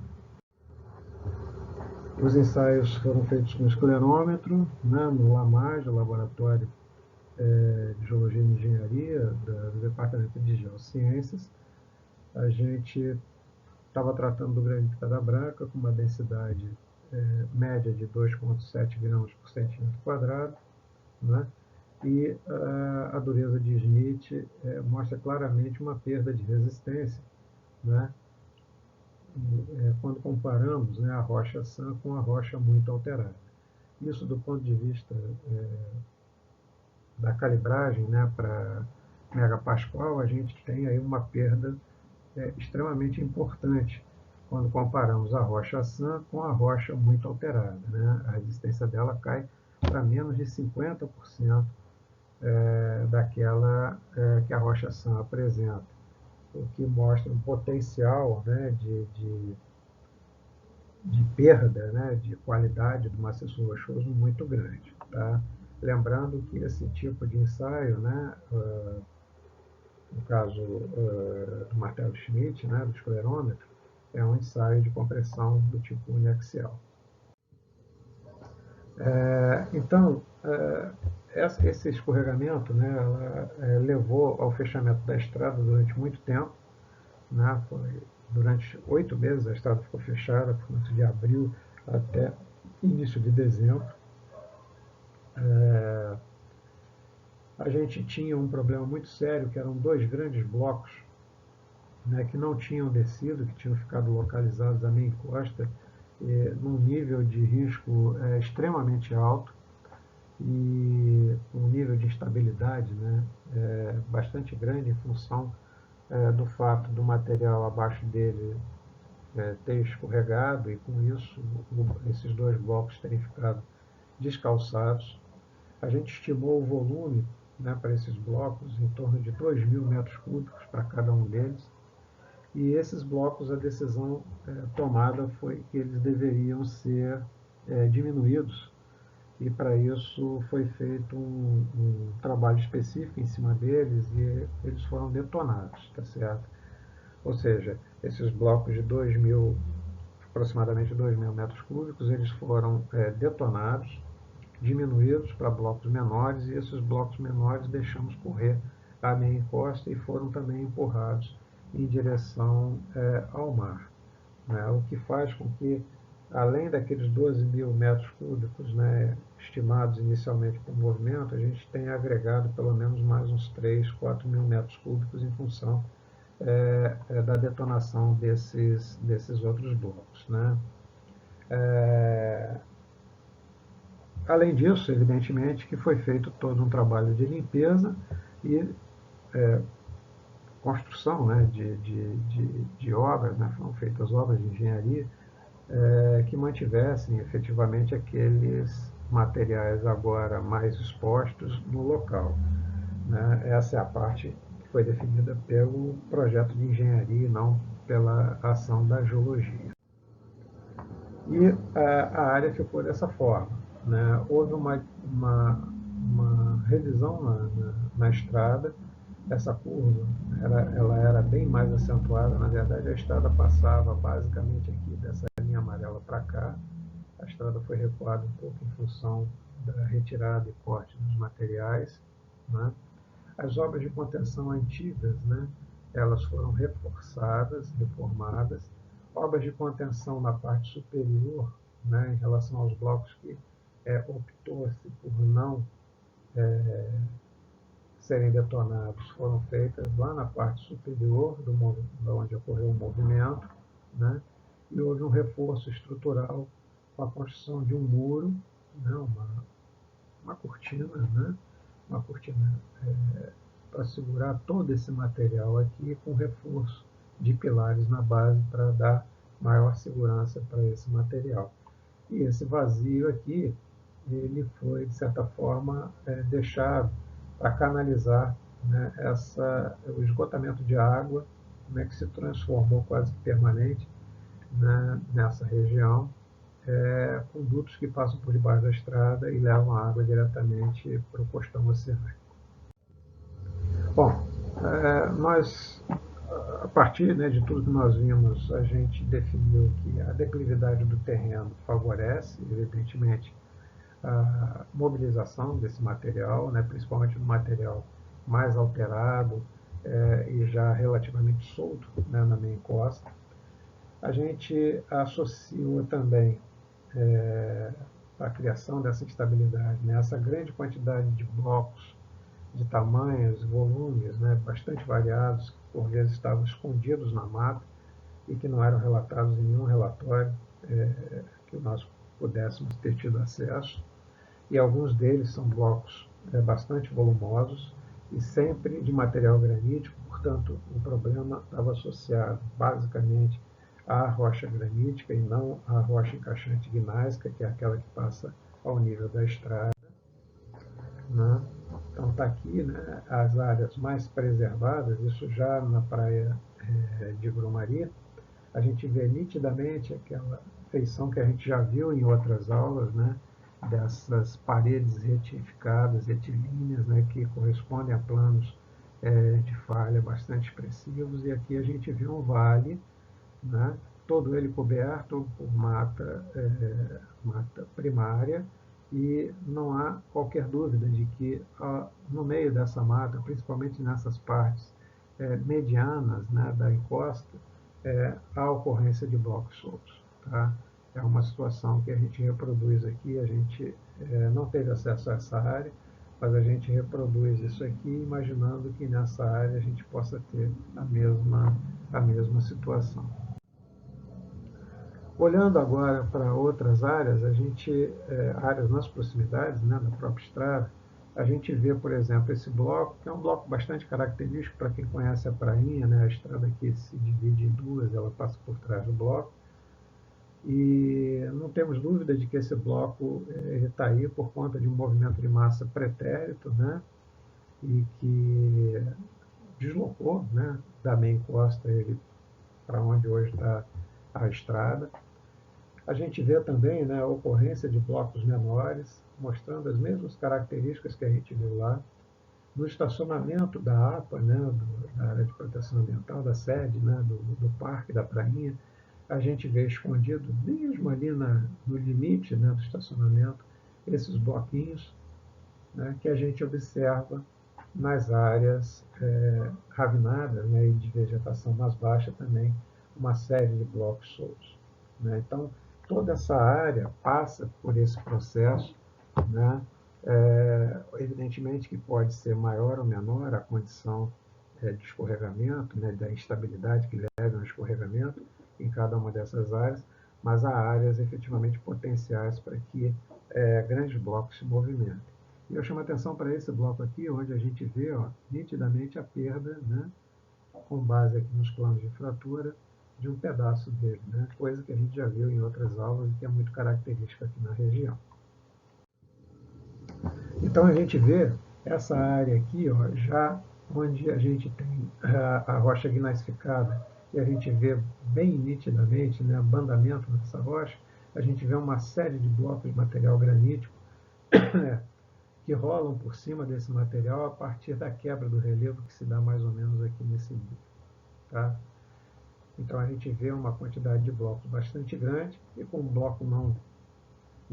Os ensaios foram feitos com esclerômetro, né, no LAMAGE, Laboratório de Geologia e Engenharia do Departamento de Geociências. A gente estava tratando do granito Pedra Branca com uma densidade média de 2,7 gramas por centímetro quadrado, né? E a dureza de Schmidt mostra claramente uma perda de resistência, né? Quando comparamos, né, a rocha sã com a rocha muito alterada. Isso do ponto de vista da calibragem, né, para megapascal, a gente tem aí uma perda extremamente importante quando comparamos a rocha sã com a rocha muito alterada, né? A resistência dela cai para menos de 50% daquela que a rocha sã apresenta, o que mostra um potencial, né, de perda, né, de qualidade do maciço rochoso muito grande. Tá? Lembrando que esse tipo de ensaio, né, no caso do martelo Schmidt, né, do esclerômetro, é um ensaio de compressão do tipo uniaxial. Então, esse escorregamento, né, ela, levou ao fechamento da estrada durante muito tempo, né, durante 8 meses a estrada ficou fechada, portanto, de abril até início de dezembro. A gente tinha um problema muito sério, que eram 2 grandes blocos, né, que não tinham descido, que tinham ficado localizados à meia encosta, num nível de risco extremamente alto e um nível de instabilidade, né, bastante grande em função do fato do material abaixo dele ter escorregado e com isso esses 2 blocos terem ficado descalçados. A gente estimou o volume, né, para esses blocos em torno de 2.000 metros cúbicos para cada um deles. E esses blocos, a decisão tomada foi que eles deveriam ser diminuídos. E para isso foi feito um trabalho específico em cima deles e eles foram detonados, tá certo? Ou seja, esses blocos de aproximadamente 2.000 metros cúbicos, eles foram detonados, diminuídos para blocos menores, e esses blocos menores deixamos correr a meia encosta e foram também empurrados em direção ao mar, né? O que faz com que, além daqueles 12.000 metros cúbicos, né, estimados inicialmente para o movimento, a gente tenha agregado pelo menos mais uns 3, 4.000 metros cúbicos em função da detonação desses outros blocos, né? Além disso, evidentemente, que foi feito todo um trabalho de limpeza e construção, né, de obras, né, foram feitas obras de engenharia que mantivessem efetivamente aqueles materiais agora mais expostos no local, né? Essa é a parte que foi definida pelo projeto de engenharia e não pela ação da geologia. E a área ficou dessa forma, né? Houve uma revisão na estrada. Essa curva ela era bem mais acentuada. Na verdade, a estrada passava basicamente aqui dessa linha amarela para cá. A estrada foi recuada um pouco em função da retirada e corte dos materiais, né? As obras de contenção antigas, né, elas foram reforçadas, reformadas. Obras de contenção na parte superior, né, em relação aos blocos que optou-se por não serem detonados, foram feitas lá na parte superior onde ocorreu o movimento, né, e houve um reforço estrutural com a construção de um muro, né, uma cortina, né, uma cortina para segurar todo esse material aqui com reforço de pilares na base para dar maior segurança para esse material. E esse vazio aqui, ele foi, de certa forma, deixado para canalizar, né, o esgotamento de água, né, que se transformou quase que permanente, né, nessa região, condutos que passam por debaixo da estrada e levam a água diretamente para o costão oceânico. Bom, nós, a partir, né, de tudo que nós vimos, a gente definiu que a declividade do terreno favorece, evidentemente, a mobilização desse material, né, principalmente do material mais alterado e já relativamente solto, né, na meia encosta. A gente associou também a criação dessa instabilidade, né, essa grande quantidade de blocos de tamanhos, volumes, né, bastante variados, que por vezes estavam escondidos na mata e que não eram relatados em nenhum relatório que nós pudéssemos ter tido acesso. E alguns deles são blocos bastante volumosos e sempre de material granítico, portanto, o problema estava associado basicamente à rocha granítica e não à rocha encaixante gnáisica, que é aquela que passa ao nível da estrada, né? Então está aqui, né, as áreas mais preservadas, isso já na praia de Grumari, a gente vê nitidamente aquela feição que a gente já viu em outras aulas, né, dessas paredes retificadas, retilíneas, né, que correspondem a planos de falha bastante expressivos, e aqui a gente vê um vale, né, todo ele coberto por mata primária, e não há qualquer dúvida de que no meio dessa mata, principalmente nessas partes medianas, né, da encosta, a ocorrência de blocos soltos. Tá? É uma situação que a gente reproduz aqui, a gente não teve acesso a essa área, mas a gente reproduz isso aqui imaginando que nessa área a gente possa ter a mesma situação. Olhando agora para outras áreas, a gente, áreas nas proximidades, né, da própria estrada, a gente vê, por exemplo, esse bloco, que é um bloco bastante característico para quem conhece a prainha, né, a estrada aqui se divide em duas, ela passa por trás do bloco, e não temos dúvida de que esse bloco está aí por conta de um movimento de massa pretérito, né, e que deslocou, né, da meia encosta ele para onde hoje está a estrada. A gente vê também, né, a ocorrência de blocos menores, mostrando as mesmas características que a gente viu lá. No estacionamento da APA, né, da Área de Proteção Ambiental, da sede, né, do Parque da Prainha, a gente vê escondido, mesmo ali no limite, né, do estacionamento, esses bloquinhos, né, que a gente observa nas áreas ravinadas, né, e de vegetação mais baixa também, uma série de blocos soltos, né? Então, toda essa área passa por esse processo, né? Evidentemente que pode ser maior ou menor a condição de escorregamento, né, da instabilidade que leva ao escorregamento em cada uma dessas áreas, mas há áreas efetivamente potenciais para que grandes blocos se movimentem. E eu chamo a atenção para esse bloco aqui, onde a gente vê nitidamente a perda, né, com base aqui nos planos de fratura, de um pedaço dele, né, coisa que a gente já viu em outras aulas e que é muito característica aqui na região. Então a gente vê essa área aqui, já onde a gente tem a rocha gneissificada, e a gente vê bem nitidamente, né, bandamento dessa rocha, a gente vê uma série de blocos de material granítico que rolam por cima desse material a partir da quebra do relevo que se dá mais ou menos aqui nesse nível. Tá? Então a gente vê uma quantidade de blocos bastante grande, e como o bloco não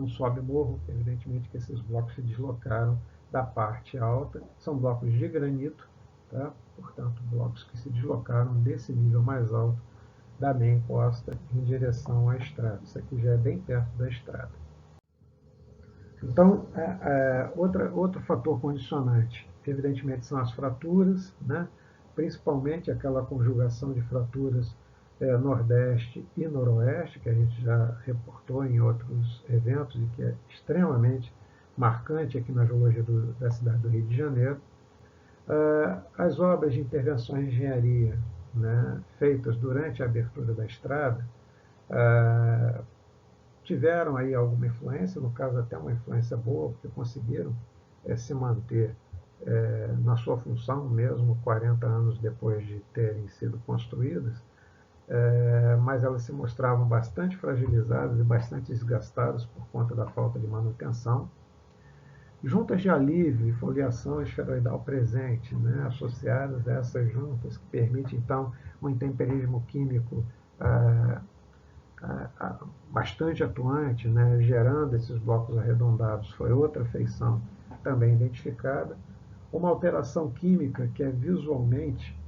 sobe morro, evidentemente que esses blocos se deslocaram da parte alta, são blocos de granito, tá? Portanto, blocos que se deslocaram desse nível mais alto da meia encosta em direção à estrada. Isso aqui já é bem perto da estrada. Então, outro fator condicionante, evidentemente, são as fraturas, né? Principalmente aquela conjugação de fraturas Nordeste e Noroeste, que a gente já reportou em outros eventos e que é extremamente marcante aqui na geologia da cidade do Rio de Janeiro. As obras de intervenções de engenharia, né, feitas durante a abertura da estrada tiveram aí alguma influência, no caso até uma influência boa, porque conseguiram se manter na sua função, mesmo 40 anos depois de terem sido construídas, mas elas se mostravam bastante fragilizadas e bastante desgastadas por conta da falta de manutenção. Juntas de alívio e foliação esferoidal presente, né, associadas a essas juntas, que permite, então, um intemperismo químico bastante atuante, né, gerando esses blocos arredondados, foi outra feição também identificada. Uma alteração química que é visualmente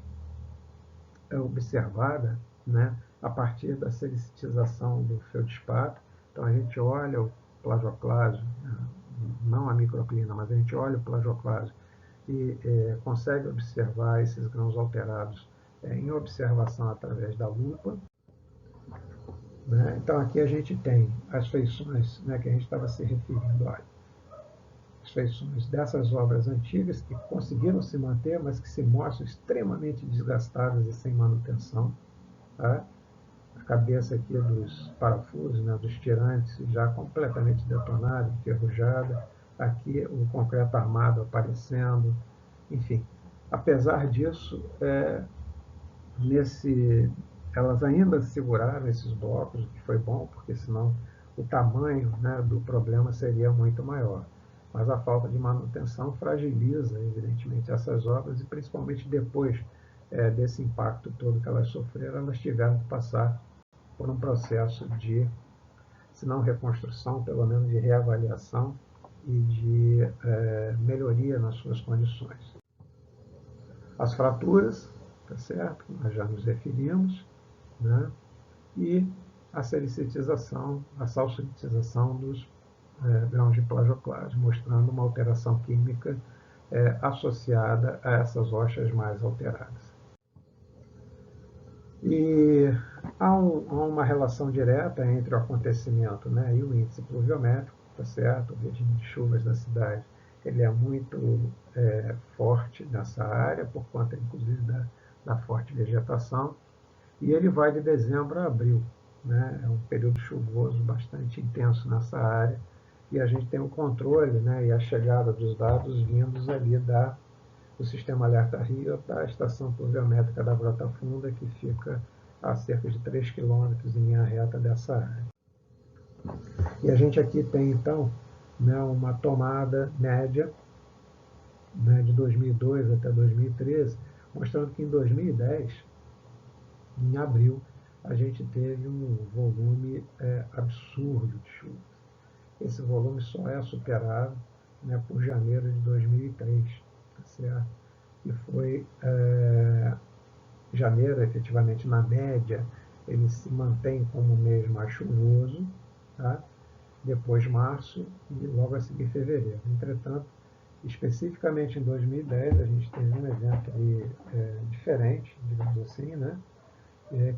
observada, né, a partir da silicitização do feldspato. Então a gente olha o plagioclásio, não a microclina, mas a gente olha o plagioclásio e consegue observar esses grãos alterados em observação através da lupa. Né? Então aqui a gente tem as feições, né, que a gente estava se referindo, olha, as feições dessas obras antigas que conseguiram se manter, mas que se mostram extremamente desgastadas e sem manutenção. Tá? A cabeça aqui dos parafusos, né, dos tirantes, já completamente detonada, enferrujada. Aqui o concreto armado aparecendo. Enfim, apesar disso, elas ainda seguraram esses blocos, o que foi bom, porque senão o tamanho, né, do problema seria muito maior. Mas a falta de manutenção fragiliza, evidentemente, essas obras e, principalmente depois desse impacto todo que elas sofreram, elas tiveram que passar por um processo de, se não reconstrução, pelo menos de reavaliação e de melhoria nas suas condições. As fraturas, tá certo? Nós já nos referimos, né? E a silicitização, a salsilitização dos grãos de plagioclase, mostrando uma alteração química associada a essas rochas mais alteradas. E há uma relação direta entre o acontecimento, né, e o índice pluviométrico, tá certo? O regime de chuvas da cidade ele é muito forte nessa área, por conta, inclusive, da forte vegetação, e ele vai de dezembro a abril. Né? É um período chuvoso bastante intenso nessa área, e a gente tem o controle, né, e a chegada dos dados vindos ali do Sistema Alerta Rio, da estação pluviométrica da Grota Funda, que fica a cerca de 3 quilômetros em linha reta dessa área. E a gente aqui tem, então, né, uma tomada média, né, de 2002 até 2013, mostrando que em 2010, em abril, a gente teve um volume absurdo de chuvas. Esse volume só é superado, né, por janeiro de 2003, tá certo? E foi janeiro, efetivamente, na média, ele se mantém como mês mais chuvoso, tá? Depois março e logo a seguir fevereiro. Entretanto, especificamente em 2010, a gente teve um evento aí, diferente, digamos assim, né?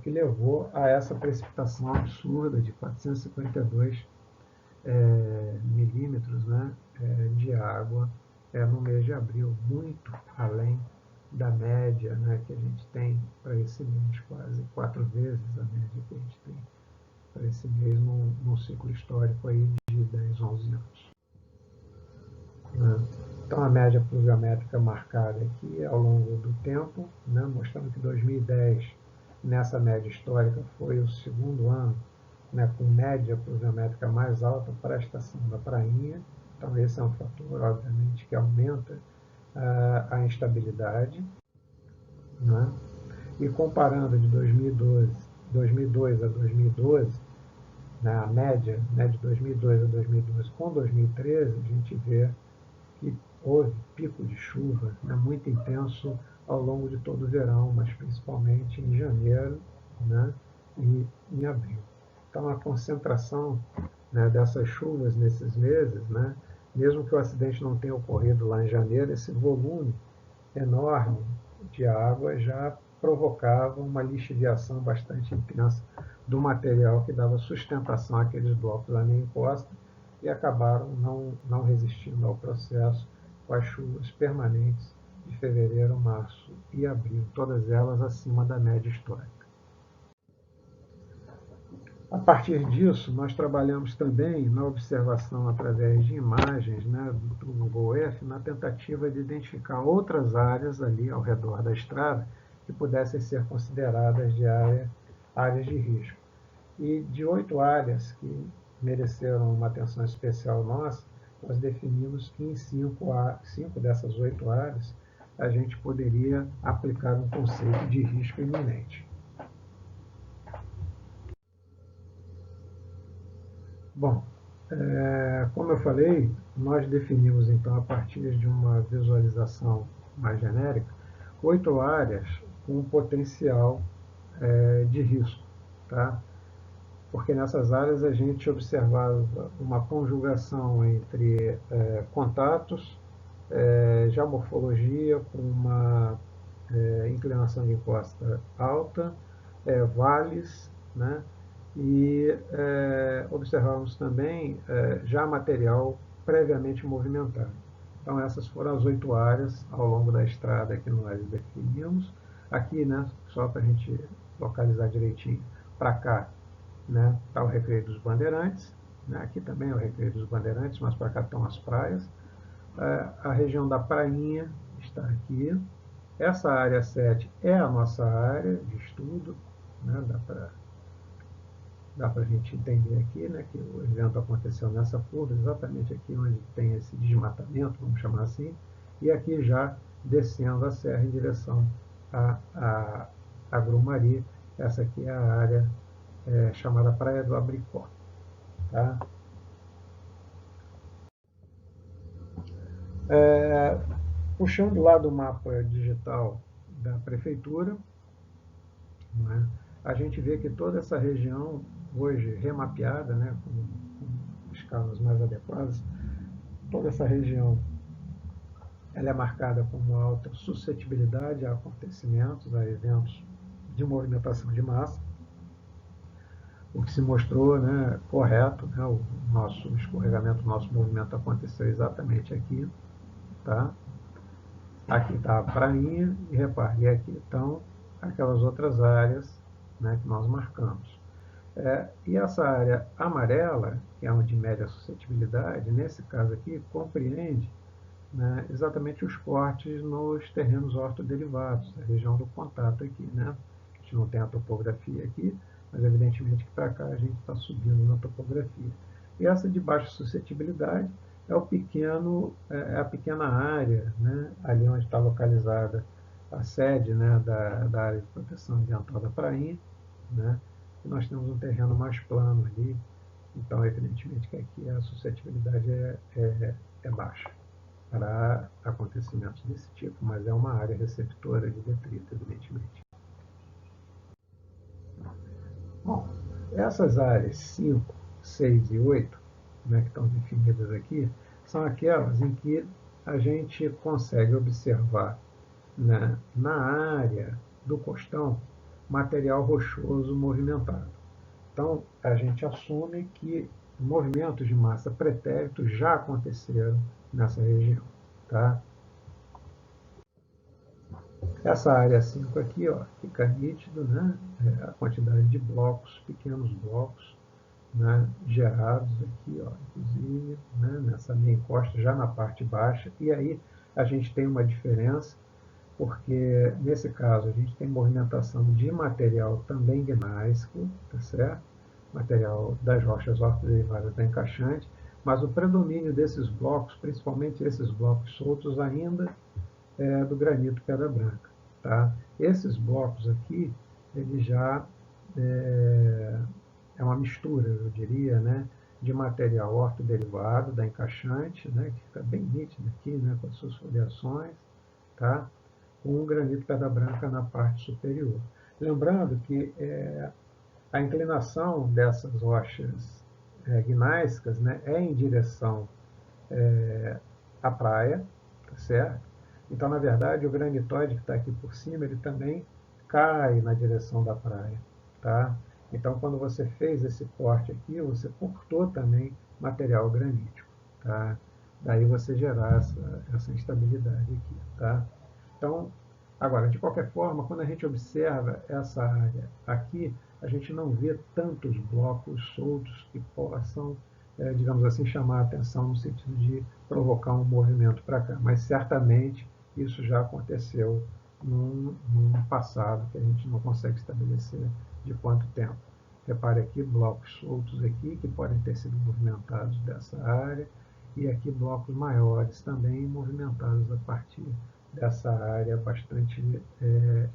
Que levou a essa precipitação absurda de 452 milímetros, né, de água no mês de abril, muito além da média, né, que a gente tem para esse mês, quase 4 vezes a média que a gente tem para esse mês num ciclo histórico aí de 10, 11 anos. Né? Então a média pluviométrica marcada aqui ao longo do tempo, né, mostrando que 2010, nessa média histórica, foi o segundo ano, né, com média pluviométrica mais alta para a estação da Prainha. Então esse é um fator, obviamente, que aumenta a instabilidade. Né? E comparando de 2002 a 2012, né, a média, né, de 2002 a 2012 com 2013, a gente vê que houve pico de chuva, né, muito intenso ao longo de todo o verão, mas principalmente em janeiro, né, e em abril. Então a concentração, né, dessas chuvas nesses meses, né, mesmo que o acidente não tenha ocorrido lá em janeiro, esse volume enorme de água já provocava uma lixiviação bastante intensa do material que dava sustentação àqueles blocos lá na encosta e acabaram não resistindo ao processo com as chuvas permanentes de fevereiro, março e abril, todas elas acima da média histórica. A partir disso, nós trabalhamos também na observação através de imagens, né, do Google Earth, na tentativa de identificar outras áreas ali ao redor da estrada que pudessem ser consideradas de área áreas de risco. E de 8 áreas que mereceram uma atenção especial nossa, nós definimos que em 5 dessas 8 áreas a gente poderia aplicar um conceito de risco iminente. Bom, como eu falei, nós definimos então a partir de uma visualização mais genérica 8 áreas com potencial de risco, tá? Porque nessas áreas a gente observava uma conjugação entre contatos, geomorfologia com uma inclinação de encosta alta, vales, né? E observamos também já material previamente movimentado. Então essas foram as 8 áreas ao longo da estrada que nós definimos. Aqui, né, só para a gente localizar direitinho, para cá, né, está o Recreio dos Bandeirantes, né, aqui também é o Recreio dos Bandeirantes, mas para cá estão as praias. A região da Prainha está aqui. Essa área 7 é a nossa área de estudo, né, dá para a gente entender aqui, né, que o evento aconteceu nessa curva, exatamente aqui onde tem esse desmatamento, vamos chamar assim, e aqui já descendo a serra em direção a Grumari. Essa aqui é a área chamada Praia do Abricó. Tá? Puxando lá do mapa digital da prefeitura, né, a gente vê que toda essa região, hoje remapeada, né, com escalas mais adequadas, toda essa região ela é marcada com uma alta suscetibilidade a acontecimentos, a eventos de movimentação de massa, o que se mostrou, né, correto, né, o nosso escorregamento, o nosso movimento aconteceu exatamente aqui, tá? Aqui está a prainha e repare, e aqui estão aquelas outras áreas, né, que nós marcamos. E essa área amarela, que é onde mede a suscetibilidade, nesse caso aqui, compreende, né, exatamente os cortes nos terrenos ortoderivados, a região do contato aqui, né? A gente não tem a topografia aqui, mas evidentemente que para cá a gente está subindo na topografia. E essa de baixa suscetibilidade é a pequena área, né, ali onde está localizada a sede, né, da área de proteção ambiental da Prainha, né? E nós temos um terreno mais plano ali, então evidentemente que aqui a suscetibilidade é baixa para acontecimentos desse tipo, mas é uma área receptora de detrito, evidentemente. Bom, essas áreas 5, 6 e 8, né, que estão definidas aqui, são aquelas em que a gente consegue observar, né, na área do costão material rochoso movimentado. Então, a gente assume que movimentos de massa pretéritos já aconteceram nessa região. Tá? Essa área 5 aqui, ó, fica nítido, né? A quantidade de blocos, pequenos blocos, né, gerados aqui, ó, inclusive, né, nessa meia encosta, já na parte baixa. E aí a gente tem uma diferença, porque nesse caso a gente tem movimentação de material também gnáisico, tá certo? Material das rochas ortoderivadas da encaixante, mas o predomínio desses blocos, principalmente esses blocos soltos, ainda do granito Pedra Branca. Tá? Esses blocos aqui, ele já é uma mistura, eu diria, né, de material ortoderivado da encaixante, né, que fica bem nítido aqui, né, com as suas foliações, tá? Com o granito Pedra Branca na parte superior. Lembrando que a inclinação dessas rochas gnáisicas, né, é em direção à praia, tá certo? Então, na verdade, o granitóide que está aqui por cima, ele também cai na direção da praia, tá? Então, quando você fez esse corte aqui, você cortou também material granítico, tá? Daí você gerar essa instabilidade aqui, tá? Então, agora, de qualquer forma, quando a gente observa essa área aqui, a gente não vê tantos blocos soltos que possam, digamos assim, chamar a atenção no sentido de provocar um movimento para cá. Mas certamente isso já aconteceu num passado, que a gente não consegue estabelecer de quanto tempo. Repare aqui blocos soltos aqui, que podem ter sido movimentados dessa área, e aqui blocos maiores também movimentados a partir dessa área bastante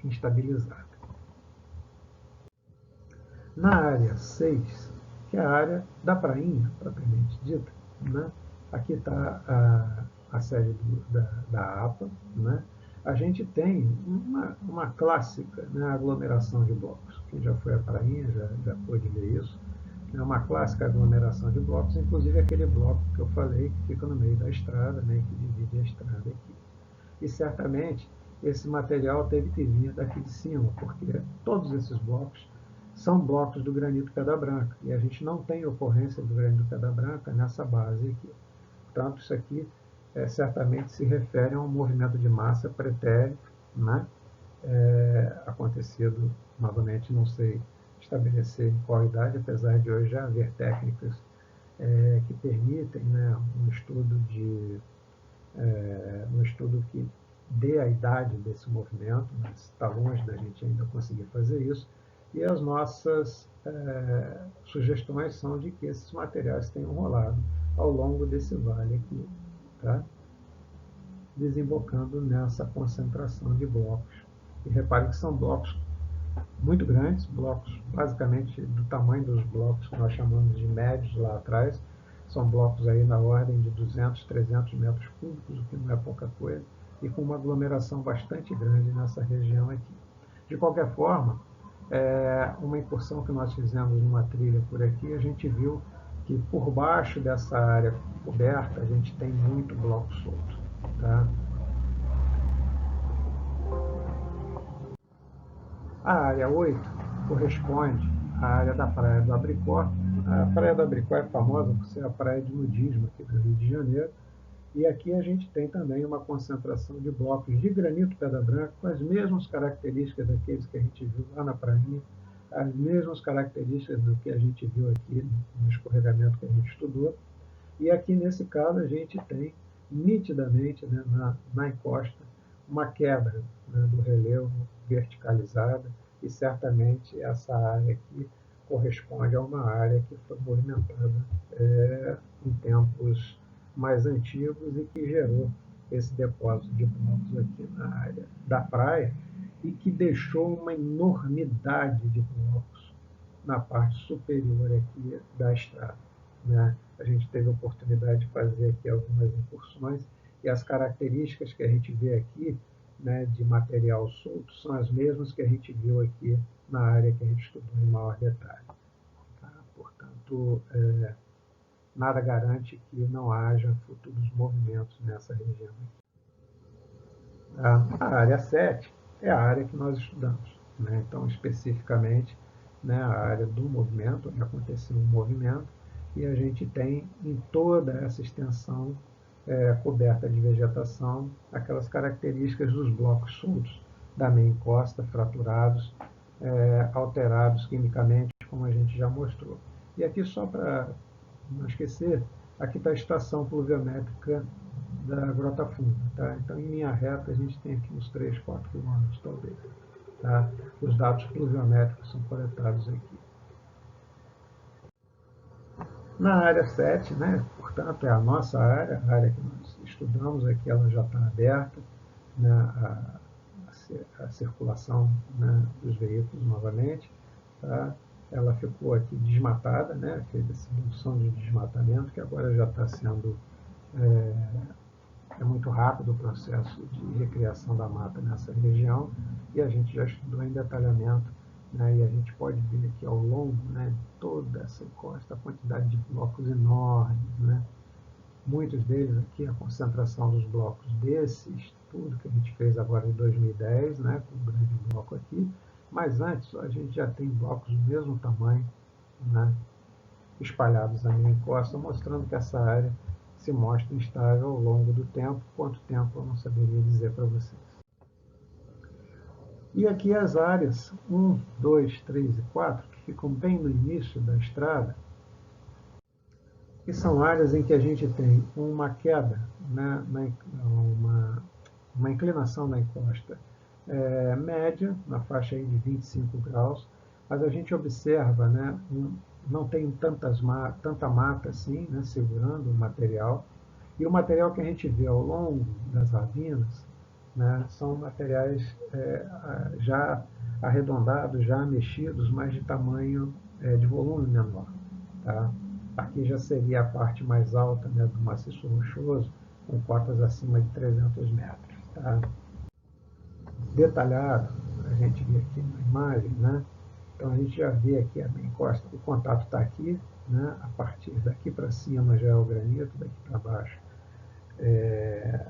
instabilizada. Na área 6, que é a área da prainha, propriamente dita, né? Aqui está a sede da APA, né? A gente tem uma clássica, né, aglomeração de blocos. Quem já foi à prainha já pôde ver isso. É uma clássica aglomeração de blocos, inclusive aquele bloco que eu falei, que fica no meio da estrada, né, que divide a estrada aqui. E certamente esse material teve que vir daqui de cima, porque todos esses blocos são blocos do granito Pedra Branca, e a gente não tem ocorrência do granito Pedra Branca nessa base aqui. Portanto, isso aqui certamente se refere a um movimento de massa pretérito, né? Acontecido, novamente, não sei estabelecer em qual idade, apesar de hoje já haver técnicas que permitem, né, um estudo que dê a idade desse movimento, mas está longe da gente ainda conseguir fazer isso, e as nossas sugestões são de que esses materiais tenham rolado ao longo desse vale aqui, tá? Desembocando nessa concentração de blocos. E repare que são blocos muito grandes, blocos basicamente do tamanho dos blocos que nós chamamos de médios lá atrás, são blocos aí na ordem de 200, 300 metros cúbicos, o que não é pouca coisa, e com uma aglomeração bastante grande nessa região aqui. De qualquer forma, uma incursão que nós fizemos numa trilha por aqui, a gente viu que por baixo dessa área coberta a gente tem muito bloco solto, tá? A área 8 corresponde à área da Praia do Abricó. A Praia do Abricó é famosa por ser a praia de nudismo aqui do Rio de Janeiro. E aqui a gente tem também uma concentração de blocos de granito Pedra Branca com as mesmas características daqueles que a gente viu lá na prainha, as mesmas características do que a gente viu aqui no escorregamento que a gente estudou. E aqui, nesse caso, a gente tem nitidamente, né, na encosta uma quebra, né, do relevo verticalizada, e certamente essa área aqui corresponde a uma área que foi movimentada em tempos mais antigos e que gerou esse depósito de blocos aqui na área da praia e que deixou uma enormidade de blocos na parte superior aqui da estrada, né? A gente teve a oportunidade de fazer aqui algumas incursões e as características que a gente vê aqui, né, de material solto são as mesmas que a gente viu aqui na área que a gente estudou em maior detalhe. Tá? Portanto, nada garante que não haja futuros movimentos nessa região. A área 7 é a área que nós estudamos, né? Então, especificamente, né, a área do movimento, onde aconteceu um movimento, e a gente tem em toda essa extensão coberta de vegetação aquelas características dos blocos soltos da meia encosta, fraturados, alterados quimicamente, como a gente já mostrou. E aqui, só para não esquecer, aqui está a estação pluviométrica da Grota Funda. Tá? Então, em linha reta, a gente tem aqui uns 3, 4 quilômetros, talvez. Tá? Os dados pluviométricos são coletados aqui. Na área 7, né, portanto, é a nossa área, a área que nós estudamos aqui, ela já está aberta, né, a circulação, né, dos veículos novamente. Tá? Ela ficou aqui desmatada, né, fez essa redução de desmatamento, que agora já está sendo... É muito rápido o processo de recriação da mata nessa região, e a gente já estudou em detalhamento, né, e a gente pode ver aqui ao longo, né, de toda essa encosta a quantidade de blocos enormes, né? Muitos deles aqui, a concentração dos blocos desse estudo que a gente fez agora em 2010, né, com um grande bloco aqui, mas antes a gente já tem blocos do mesmo tamanho, né, espalhados na minha encosta, mostrando que essa área se mostra instável ao longo do tempo. Quanto tempo eu não saberia dizer para vocês. E aqui as áreas 1, 2, 3 e 4, que ficam bem no início da estrada, que são áreas em que a gente tem uma queda, né, uma inclinação da encosta média, na faixa aí de 25 graus, mas a gente observa, né, não tem tanta mata assim, né, segurando o material, e o material que a gente vê ao longo das ravinas, né, são materiais já arredondados, já mexidos, mas de tamanho, de volume menor. Tá? Aqui já seria a parte mais alta, né, do maciço rochoso, com cotas acima de 300 metros. Tá? Detalhado, a gente vê aqui na imagem, né? Então a gente já vê aqui a encosta, o contato está aqui, né? A partir daqui para cima já é o granito, daqui para baixo é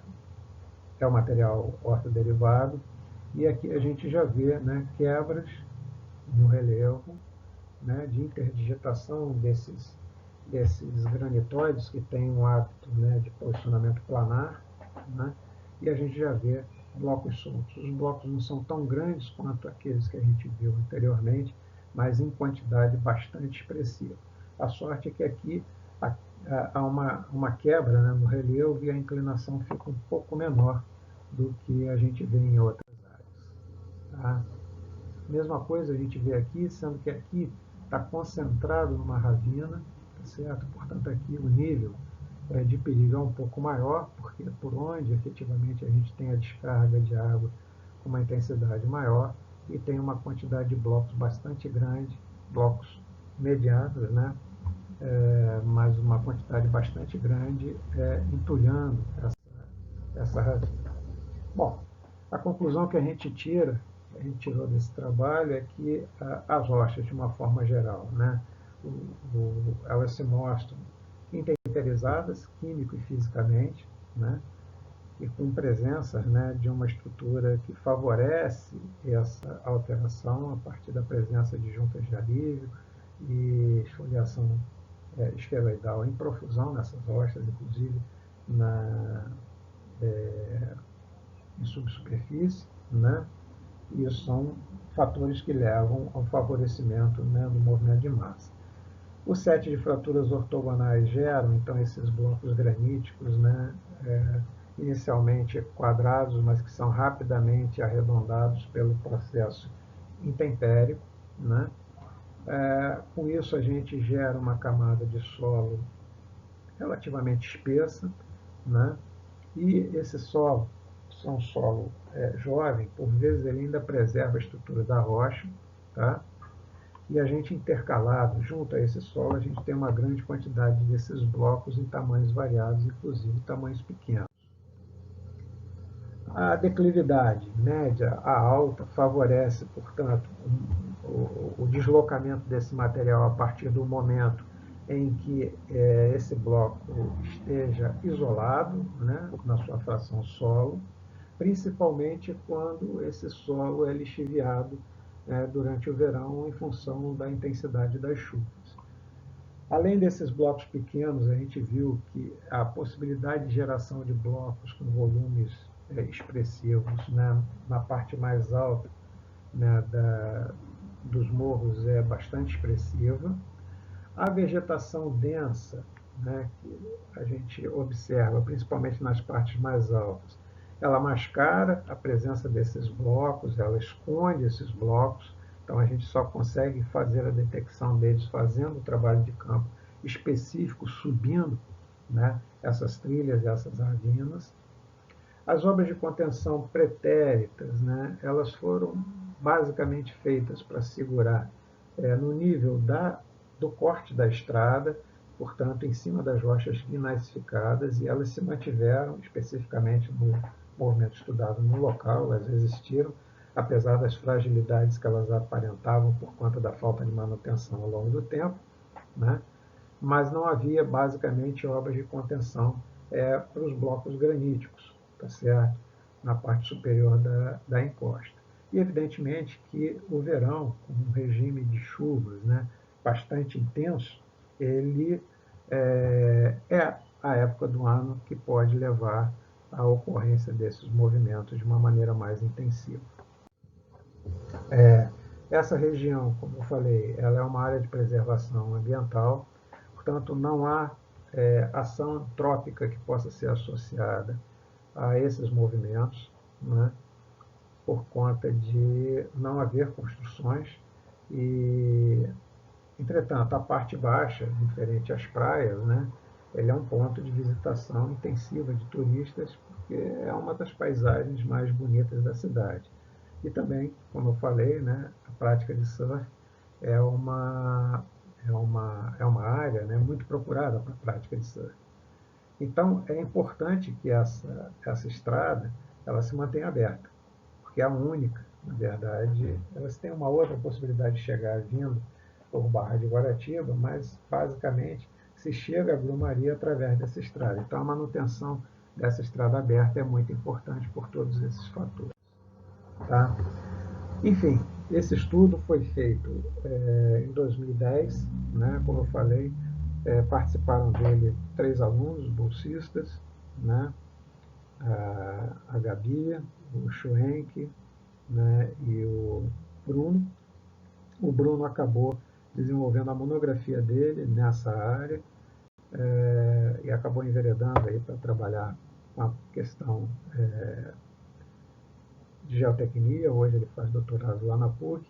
o material ortoderivado, e aqui a gente já vê, né, quebras no relevo, né, de interdigitação desses granitóides que têm um hábito, né, de posicionamento planar, né, e a gente já vê blocos soltos. Os blocos não são tão grandes quanto aqueles que a gente viu anteriormente, mas em quantidade bastante expressiva. A sorte é que aqui há uma quebra, né, no relevo, e a inclinação fica um pouco menor do que a gente vê em outras áreas. Tá? Mesma coisa a gente vê aqui, sendo que aqui está concentrado numa ravina, tá certo? Portanto, aqui o nível de perigo é um pouco maior, porque é por onde efetivamente a gente tem a descarga de água com uma intensidade maior e tem uma quantidade de blocos bastante grande, blocos medianos, né? Mas uma quantidade bastante grande entulhando essa ravina. Bom, a conclusão que a gente tirou desse trabalho é que as rochas, de uma forma geral, né, elas se mostram interiorizadas, químico e fisicamente, né, e com presença, né, de uma estrutura que favorece essa alteração a partir da presença de juntas de alívio e esfoliação esferoidal em profusão nessas rochas, inclusive em subsuperfície, né? E são fatores que levam ao favorecimento, né, do movimento de massa. Os sete de fraturas ortogonais geram, então, esses blocos graníticos, né, inicialmente quadrados, mas que são rapidamente arredondados pelo processo intempérico. Né? Com isso, a gente gera uma camada de solo relativamente espessa, né? E esse solo, se é um solo jovem, por vezes ele ainda preserva a estrutura da rocha, tá? E a gente intercalado junto a esse solo, a gente tem uma grande quantidade desses blocos em tamanhos variados, inclusive tamanhos pequenos. A declividade média a alta favorece, portanto, o deslocamento desse material a partir do momento em que esse bloco esteja isolado, né, na sua fração solo, principalmente quando esse solo é lixiviado durante o verão em função da intensidade das chuvas. Além desses blocos pequenos, a gente viu que a possibilidade de geração de blocos com volumes expressivos, né, na parte mais alta, né, dos morros é bastante expressiva. A vegetação densa, né, que a gente observa, principalmente nas partes mais altas, ela mascara a presença desses blocos, ela esconde esses blocos, então a gente só consegue fazer a detecção deles fazendo o trabalho de campo específico, subindo, né, essas trilhas, essas ravinas. As obras de contenção pretéritas, né, elas foram basicamente feitas para segurar no nível do corte da estrada, portanto, em cima das rochas gneissificadas, e elas se mantiveram especificamente no movimento estudado no local, elas existiram, apesar das fragilidades que elas aparentavam por conta da falta de manutenção ao longo do tempo, né? Mas não havia basicamente obras de contenção para os blocos graníticos, tá certo? Na parte superior da encosta. E evidentemente que o verão, com um regime de chuvas, né, bastante intenso, ele é a época do ano que pode levar à ocorrência desses movimentos de uma maneira mais intensiva. Essa região, como eu falei, ela é uma área de preservação ambiental, portanto, não há ação antrópica que possa ser associada a esses movimentos, né? por conta de não haver construções e, entretanto, a parte baixa, diferente às praias, né, ele é um ponto de visitação intensiva de turistas, porque é uma das paisagens mais bonitas da cidade. E também, como eu falei, né, a prática de surf é uma área, né, muito procurada para a prática de surf. Então, é importante que essa estrada ela se mantenha aberta, porque é a única, na verdade. Elas têm uma outra possibilidade de chegar vindo por Barra de Guaratiba, mas, basicamente, se chega a Brumaria através dessa estrada. Então, a manutenção dessa estrada aberta é muito importante por todos esses fatores. Tá? Enfim, esse estudo foi feito em 2010, né, como eu falei, participaram dele 3 alunos bolsistas, né, a Gabi, o Schwenk, né, e o Bruno. O Bruno acabou desenvolvendo a monografia dele nessa área e acabou enveredando aí para trabalhar com a questão de geotecnia. Hoje ele faz doutorado lá na PUC,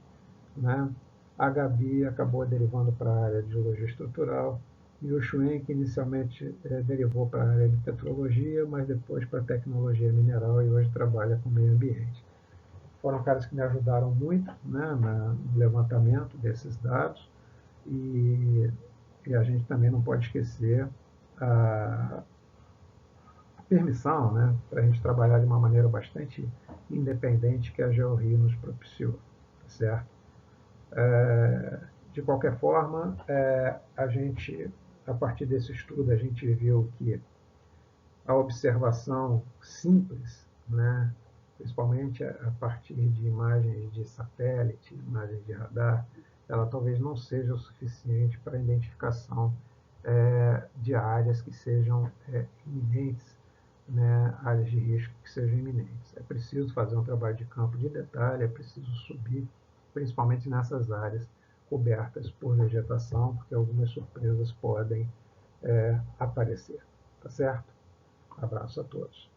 né? A Gabi acabou derivando para a área de geologia estrutural e o Schwenk inicialmente derivou para a área de petrologia, mas depois para a tecnologia mineral e hoje trabalha com meio ambiente. Foram caras que me ajudaram muito, né, no levantamento desses dados e a gente também não pode esquecer a permissão, né, para a gente trabalhar de uma maneira bastante independente que a GeoRio nos propiciou, tá certo? De qualquer forma, a partir desse estudo, a gente viu que a observação simples, né, principalmente a partir de imagens de satélite, imagens de radar, ela talvez não seja o suficiente para a identificação de áreas que sejam iminentes, né, áreas de risco que sejam iminentes. É preciso fazer um trabalho de campo de detalhe, é preciso subir, principalmente nessas áreas cobertas por vegetação, porque algumas surpresas podem aparecer. Tá certo? Abraço a todos.